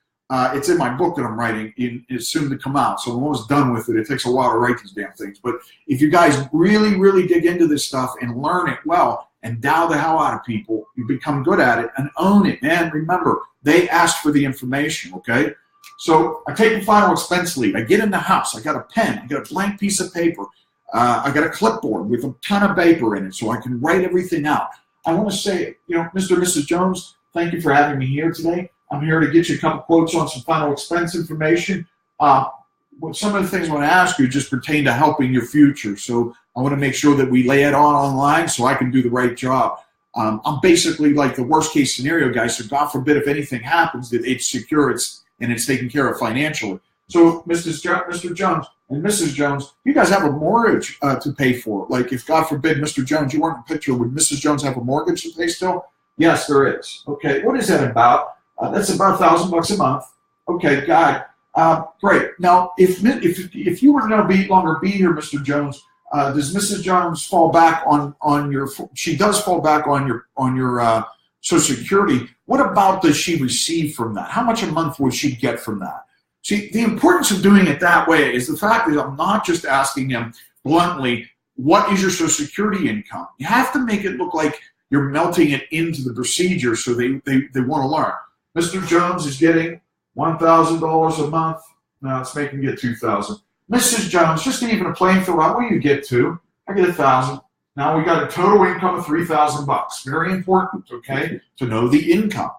it's in my book that I'm writing. It's soon to come out, so I'm almost done with it. It takes a while to write these damn things. But if you guys really, really dig into this stuff and learn it well and dial the hell out of people, you become good at it and own it. And remember, they asked for the information, okay? So I take the final expense lead. I get in the house. I got a pen. I got a blank piece of paper. I got a clipboard with a ton of paper in it so I can write everything out. I want to say, Mr. and Mrs. Jones, thank you for having me here today. I'm here to get you a couple quotes on some final expense information. Some of the things I want to ask you just pertain to helping your future. So I want to make sure that we lay it on online so I can do the right job. I'm basically like the worst case scenario guy. So God forbid if anything happens, that it's secure, and it's taken care of financially. So Mr. Jones and Mrs. Jones, you guys have a mortgage to pay for. Like if God forbid, Mr. Jones, you weren't in the picture, would Mrs. Jones have a mortgage to pay still? Yes, there is. Okay, what is that about? That's about $1,000 a month. Okay, got it. Great. Now, if you were to no longer be here, Mr. Jones, does Mrs. Jones fall back on your? She does fall back on your Social Security. What about does she receive from that? How much a month would she get from that? See, the importance of doing it that way is the fact that I'm not just asking him bluntly, what is your Social Security income? You have to make it look like you're melting it into the procedure so they want to learn. Mr. Jones is getting $1,000 a month. No, it's making it $2,000. Mrs. Jones, just even a playing field, what do you get to? I get $1,000. Now we got a total income of $3,000. Very important, okay, to know the income.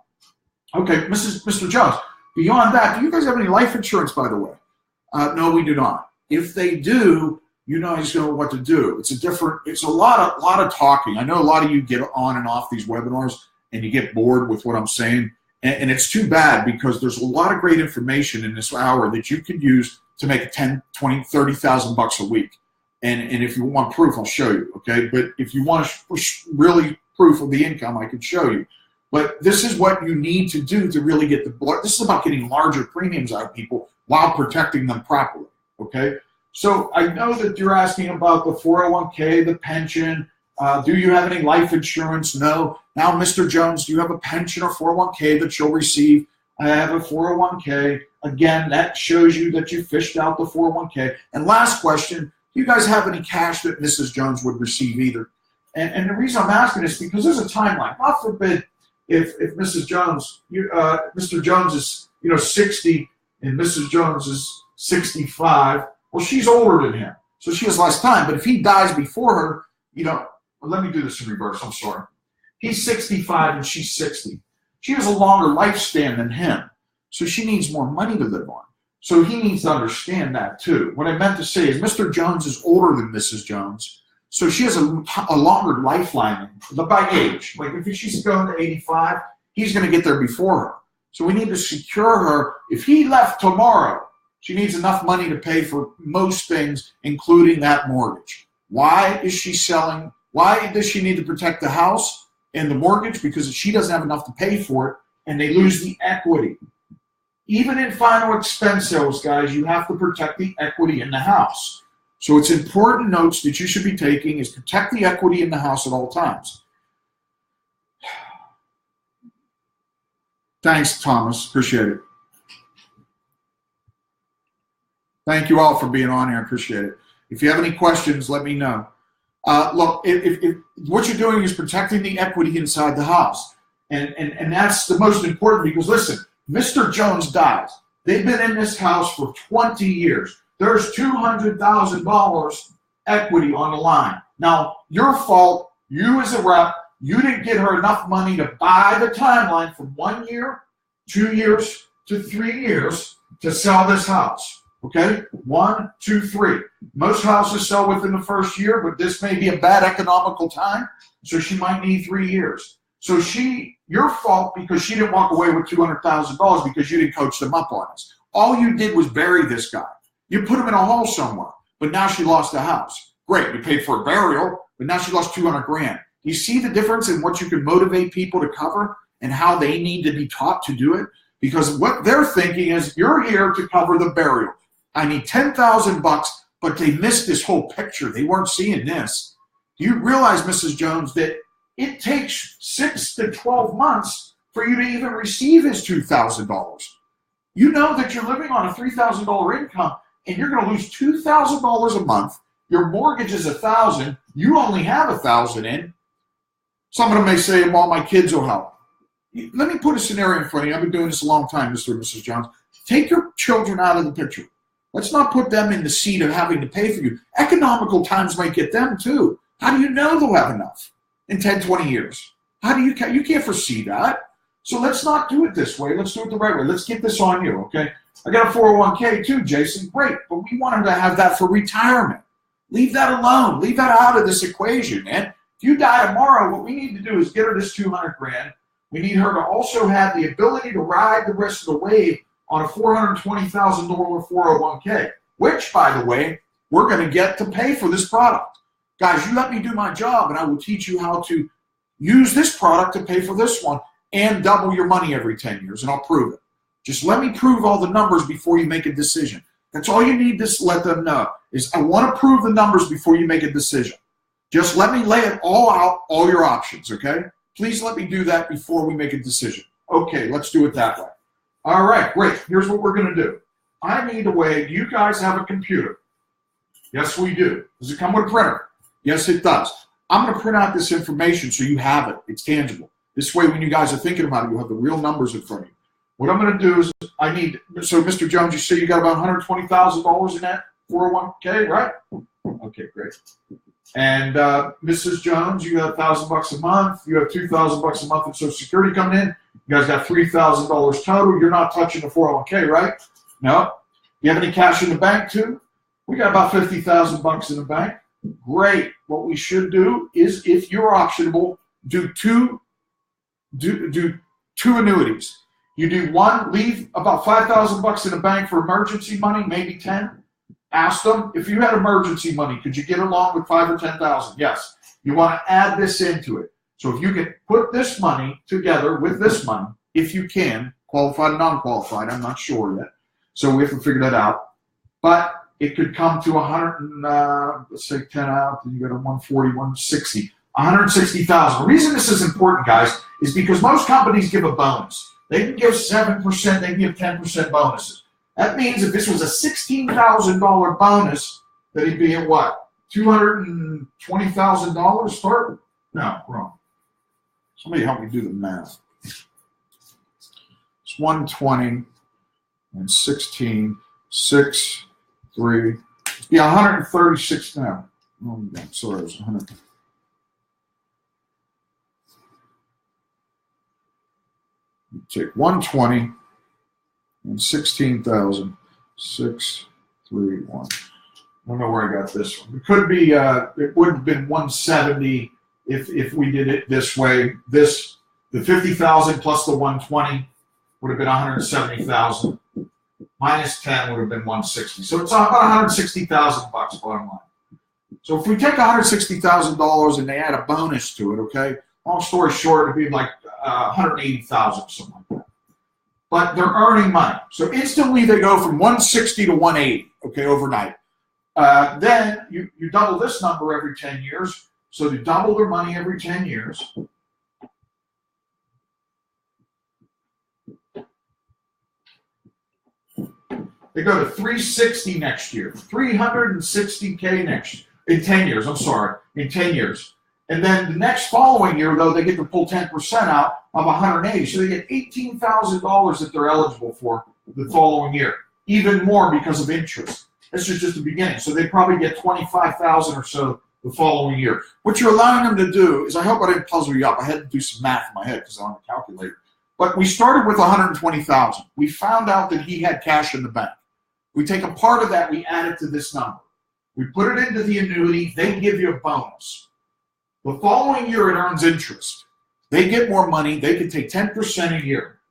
Okay, Mr. Jones, beyond that, do you guys have any life insurance, by the way? No, we do not. If they do, you know he's going to know what to do. It's a lot of talking. I know a lot of you get on and off these webinars and you get bored with what I'm saying. And it's too bad because there's a lot of great information in this hour that you could use to make $10, $20, $30,000 a week. And if you want proof, I'll show you, okay? But if you want really proof of the income, I can show you. But this is what you need to do to really get the blood. This is about getting larger premiums out of people while protecting them properly, okay? So I know that you're asking about the 401k, the pension. Do you have any life insurance? No. Now, Mr. Jones, do you have a pension or 401k that you'll receive? I have a 401k. Again, that shows you that you fished out the 401k. And last question, do you guys have any cash that Mrs. Jones would receive either? And the reason I'm asking is because there's a timeline. God forbid if Mrs. Jones, Mr. Jones is 60 and Mrs. Jones is 65. Well, she's older than him, so she has less time. But if he dies before her, let me do this in reverse. I'm sorry. He's 65 and she's 60. She has a longer lifespan than him, so she needs more money to live on. So he needs to understand that too. What I meant to say is Mr. Jones is older than Mrs. Jones, so she has a longer lifeline by age. Like if she's going to 85, he's going to get there before her. So we need to secure her. If he left tomorrow, she needs enough money to pay for most things, including that mortgage. Why is she selling? Why does she need to protect the house and the mortgage? Because she doesn't have enough to pay for it, and they lose the equity. Even in final expense sales, guys, you have to protect the equity in the house. So it's important notes that you should be taking is protect the equity in the house at all times. Thanks, Thomas. Appreciate it. Thank you all for being on here. I appreciate it. If you have any questions, let me know. Look, if what you're doing is protecting the equity inside the house. And that's the most important because, listen, Mr. Jones dies. They've been in this house for 20 years. There's $200,000 equity on the line. Now, your fault, you as a rep, you didn't get her enough money to buy the timeline from 1 year, 2 years, to 3 years to sell this house. Okay? 1, 2, 3. Most houses sell within the first year, but this may be a bad economical time, so she might need 3 years. So your fault because she didn't walk away with $200,000 because you didn't coach them up on us. All you did was bury this guy. You put him in a hole somewhere, but now she lost the house. Great, you paid for a burial, but now she lost $200,000. You see the difference in what you can motivate people to cover and how they need to be taught to do it? Because what they're thinking is you're here to cover the burial. I need $10,000, but they missed this whole picture. They weren't seeing this. Do you realize, Mrs. Jones, that it takes 6 to 12 months for you to even receive his $2,000? You know that you're living on a $3,000 income and you're going to lose $2,000 a month. Your mortgage is $1,000. You only have $1,000 in. Some of them may say, well, my kids will help. Let me put a scenario in front of you. I've been doing this a long time, Mr. and Mrs. Jones. Take your children out of the picture. Let's not put them in the seat of having to pay for you. Economical times might get them too. How do you know they'll have enough in 10, 20 years? You can't foresee that. So let's not do it this way. Let's do it the right way. Let's get this on you, okay? I got a 401k too, Jason. Great, but we want her to have that for retirement. Leave that alone. Leave that out of this equation, man. If you die tomorrow, what we need to do is get her this $200,000. We need her to also have the ability to ride the rest of the wave on a $420,000 401k, which, by the way, we're going to get to pay for this product. Guys, you let me do my job, and I will teach you how to use this product to pay for this one and double your money every 10 years, and I'll prove it. Just let me prove all the numbers before you make a decision. That's all you need to let them know is I want to prove the numbers before you make a decision. Just let me lay it all out, all your options, okay? Please let me do that before we make a decision. Okay, let's do it that way. All right, great. Here's what we're going to do. I need a way. Do you guys have a computer? Yes, we do. Does it come with a printer? Yes, it does. I'm going to print out this information so you have it. It's tangible. This way, when you guys are thinking about it, you have the real numbers in front of you. What I'm going to do is so Mr. Jones, you say you got about $120,000 in that 401k, right? Okay, great. And Mrs. Jones, you got $1,000 a month. You have $2,000 a month in Social Security coming in. You guys got $3,000 total. You're not touching the 401k, right? No. You have any cash in the bank too? We got about $50,000 in the bank. Great. What we should do is, if you're optionable, do two annuities. You do one, leave about $5,000 in the bank for emergency money, maybe 10. Ask them, if you had emergency money, could you get along with 5 or 10,000? Yes. You want to add this into it. So if you can put this money together with this money, if you can, qualified and non-qualified, I'm not sure yet. So we have to figure that out. But it could come to 100, let's say 10 out, then you go to 140, 160, 160,000. The reason this is important, guys, is because most companies give a bonus. They can give 7%, they can give 10% bonuses. That means if this was a $16,000 bonus, that he'd be at what? $220,000 start? No, wrong. Somebody help me do the math. It's 120 and 16, 6, 3. Yeah, 136 now. Oh, sorry, it was 100. You take 120 and 16,000, 6, 3, 1. I don't know where I got this one. It could be, it would have been 170 if we did it this way. The 50,000 plus the 120 would have been 170,000. Minus 10 would have been 160. So it's about $160,000 bottom line. So if we take $160,000 and they add a bonus to it, okay, long story short, it'd be like 180,000, something like that. But they're earning money. So instantly they go from 160 to 180, okay, overnight. Then you double this number every 10 years. So they double their money every 10 years. They go to 360 next year, 360K next in 10 years. I'm sorry, in 10 years. And then the next following year, though, they get to pull 10% out of 180. So they get $18,000 that they're eligible for the following year. Even more because of interest. This is just the beginning. So they probably get $25,000 or so the following year. What you're allowing them to do is, I hope I didn't puzzle you up. I had to do some math in my head because I don't have a calculator. But we started with $120,000. We found out that he had cash in the bank. We take a part of that, we add it to this number. We put it into the annuity, they give you a bonus. The following year, it earns interest. They get more money, they can take 10% a year.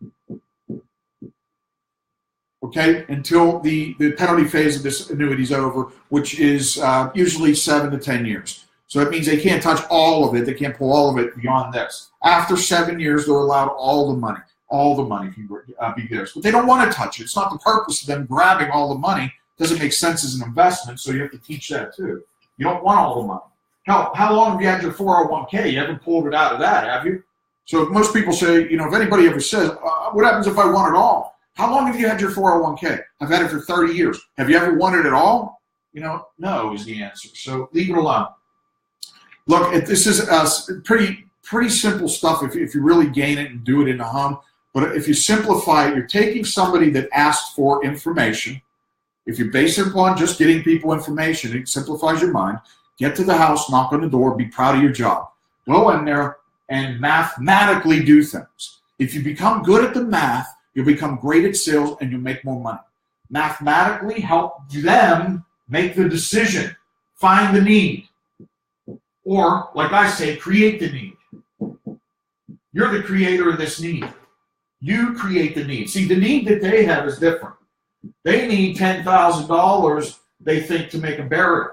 Okay, until the penalty phase of this annuity is over, which is usually 7 to 10 years. So that means they can't touch all of it, they can't pull all of it beyond this. After 7 years, they're allowed all the money. All the money can be theirs. But they don't want to touch it. It's not the purpose of them grabbing all the money. It doesn't make sense as an investment, so you have to teach that too. You don't want all the money. How long have you had your 401k? You haven't pulled it out of that, have you? So most people say, if anybody ever says, what happens if I want it all? How long have you had your 401k? I've had it for 30 years. Have you ever wanted it all? No is the answer. So leave it alone. Look, this is pretty simple stuff if you really gain it and do it in the home. But if you simplify it, you're taking somebody that asked for information. If you base it upon just getting people information, it simplifies your mind. Get to the house, knock on the door, be proud of your job. Go in there and mathematically do things. If you become good at the math, you'll become great at sales and you'll make more money. Mathematically help them make the decision, find the need. Or, like I say, create the need. You're the creator of this need. You create the need. See, the need that they have is different. They need $10,000, they think, to make a burial.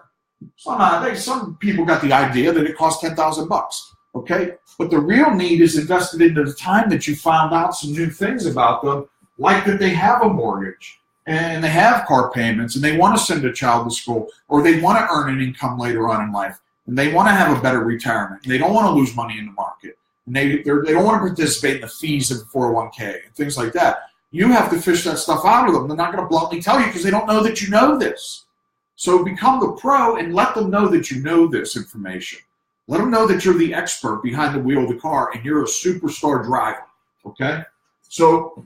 Some people got the idea that it costs $10,000, okay? But the real need is invested into the time that you found out some new things about them, like that they have a mortgage, and they have car payments, and they want to send a child to school, or they want to earn an income later on in life, and they want to have a better retirement. They don't want to lose money in the market. And they don't want to participate in the fees of the 401k and things like that. You have to fish that stuff out of them. They're not going to bluntly tell you because they don't know that you know this. So become the pro and let them know that you know this information. Let them know that you're the expert behind the wheel of the car and you're a superstar driver, okay? So,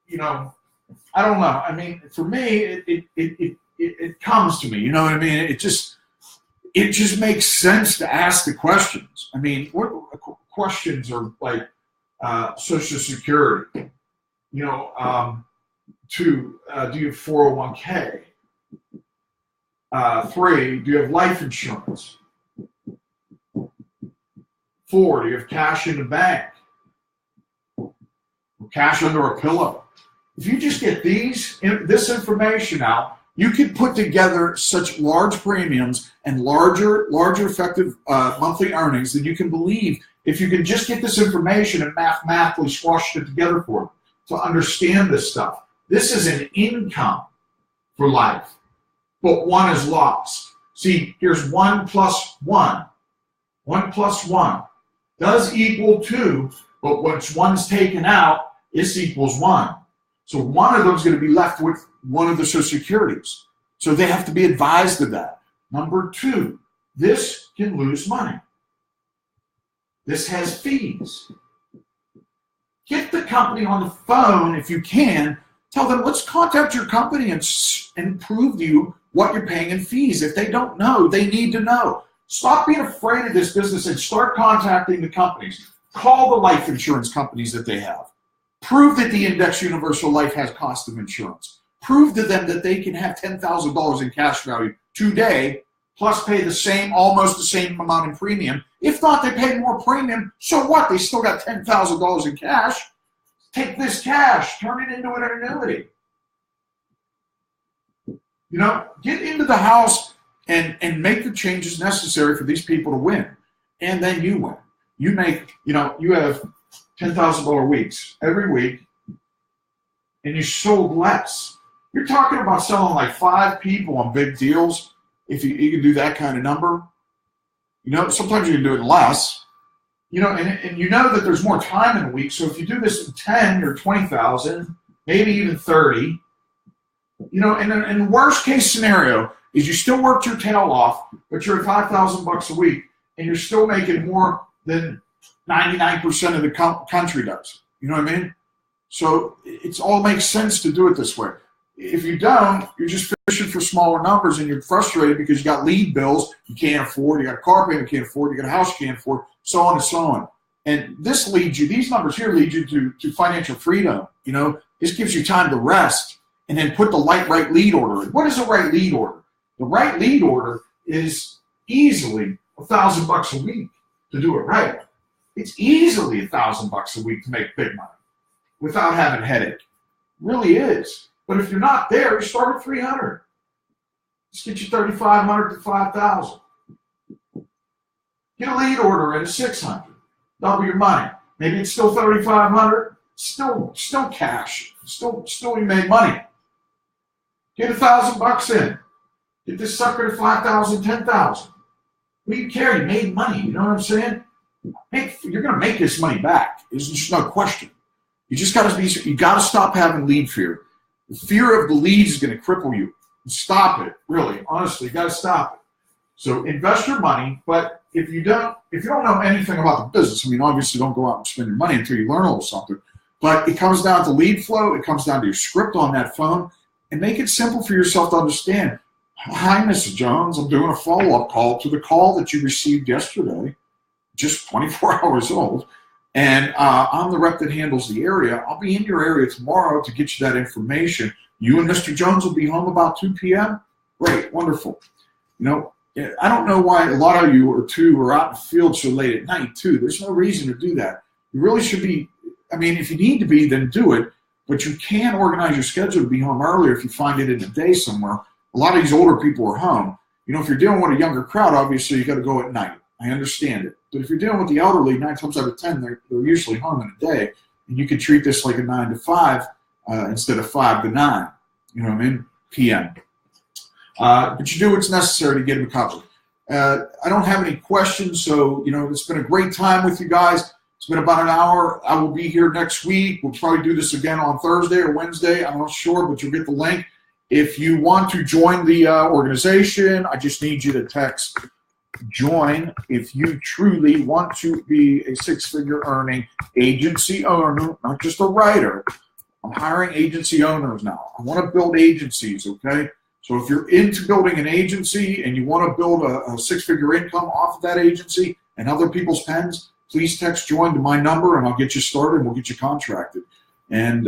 you know, I don't know. I mean, for me, it comes to me, you know what I mean? It just makes sense to ask the questions. I mean, what questions are like Social Security, you know, do you have 401k? 3, do you have life insurance? 4, do you have cash in the bank? Cash under a pillow? If you just get this information out, you can put together such large premiums and larger effective monthly earnings that you can believe if you can just get this information and mathematically squash it together for them to understand this stuff. This is an income for life, but 1 is lost. See, here's 1 plus 1. 1 plus 1 does equal 2, but once 1's taken out, this equals 1. So one of them is going to be left with one of the Social Securities. So they have to be advised of that. Number 2, this can lose money. This has fees. Get the company on the phone if you can. Tell them, let's contact your company and prove to you what you're paying in fees. If they don't know, they need to know. Stop being afraid of this business and start contacting the companies. Call the life insurance companies that they have. Prove that the Index Universal Life has cost of insurance. Prove to them that they can have $10,000 in cash value today, plus pay almost the same amount in premium. If not, they pay more premium. So what? They still got $10,000 in cash. Take this cash, turn it into an annuity. You know, get into the house and make the changes necessary for these people to win. And then you win. You make, you have $10,000 weeks every week, and you sold less. You're talking about selling like 5 people on big deals. If you can do that kind of number, sometimes you can do it less. And you know that there's more time in a week. So if you do this in 10 or 20,000, maybe even 30, and the worst case scenario is you still worked your tail off, but you're at $5,000 a week, and you're still making more than 99% of the country does. You know what I mean? So it all makes sense to do it this way. If you don't, you're just fishing for smaller numbers and you're frustrated because you got lead bills you can't afford, you got a car payment you can't afford, you got a house you can't afford, so on and so on. And these numbers here lead you to financial freedom. This gives you time to rest and then put the right lead order in. What is a right lead order? The right lead order is easily $1,000 a week to do it right. It's easily $1,000 a week to make big money without having a headache. It really is. But if you're not there, you start at $300. Just get you $3,500 to $5,000. Get a lead order at $600. Double your money. Maybe it's still $3,500. Still cash. Still you made money. Get $1,000 in. Get this sucker to $5,000, $10,000. What do you care? You made money. You know what I'm saying? You're going to make this money back. There's just no question. You just got to stop having lead fear. The fear of the leads is going to cripple you. Stop it, really. Honestly, you got to stop it. So invest your money, but if you don't know anything about the business, obviously don't go out and spend your money until you learn a little something. But it comes down to lead flow. It comes down to your script on that phone, and make it simple for yourself to understand. Hi, Mrs. Jones. I'm doing a follow-up call to the call that you received yesterday, just 24 hours old. And I'm the rep that handles the area. I'll be in your area tomorrow to get you that information. You and Mr. Jones will be home about 2 p.m.? Great, wonderful. I don't know why a lot of you are out in the field so late at night, too. There's no reason to do that. You really should be, if you need to be, then do it. But you can organize your schedule to be home earlier if you find it in the day somewhere. A lot of these older people are home. If you're dealing with a younger crowd, obviously you got to go at night. I understand it. But if you're dealing with the elderly, 9 times out of 10, they're usually home in a day. And you could treat this like a 9 to 5 instead of 5 to 9, p.m. But you do what's necessary to get them covered. I don't have any questions, so, it's been a great time with you guys. It's been about an hour. I will be here next week. We'll probably do this again on Thursday or Wednesday. I'm not sure, but you'll get the link. If you want to join the organization, I just need you to text join if you truly want to be a six-figure earning agency owner, not just a writer. I'm hiring agency owners now. I want to build agencies, okay? So if you're into building an agency and you want to build a six-figure income off of that agency and other people's pens, please text join to my number and I'll get you started and we'll get you contracted. And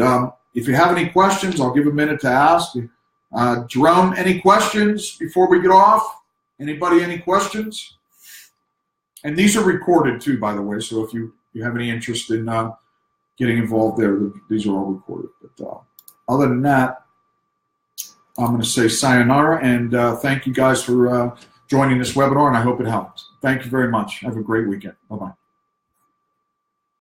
if you have any questions, I'll give a minute to ask. Jerome, any questions before we get off? Anybody, any questions? And these are recorded too, by the way, so if you have any interest in getting involved there, these are all recorded. But other than that, I'm going to say sayonara, and thank you guys for joining this webinar, and I hope it helped. Thank you very much. Have a great weekend. Bye-bye.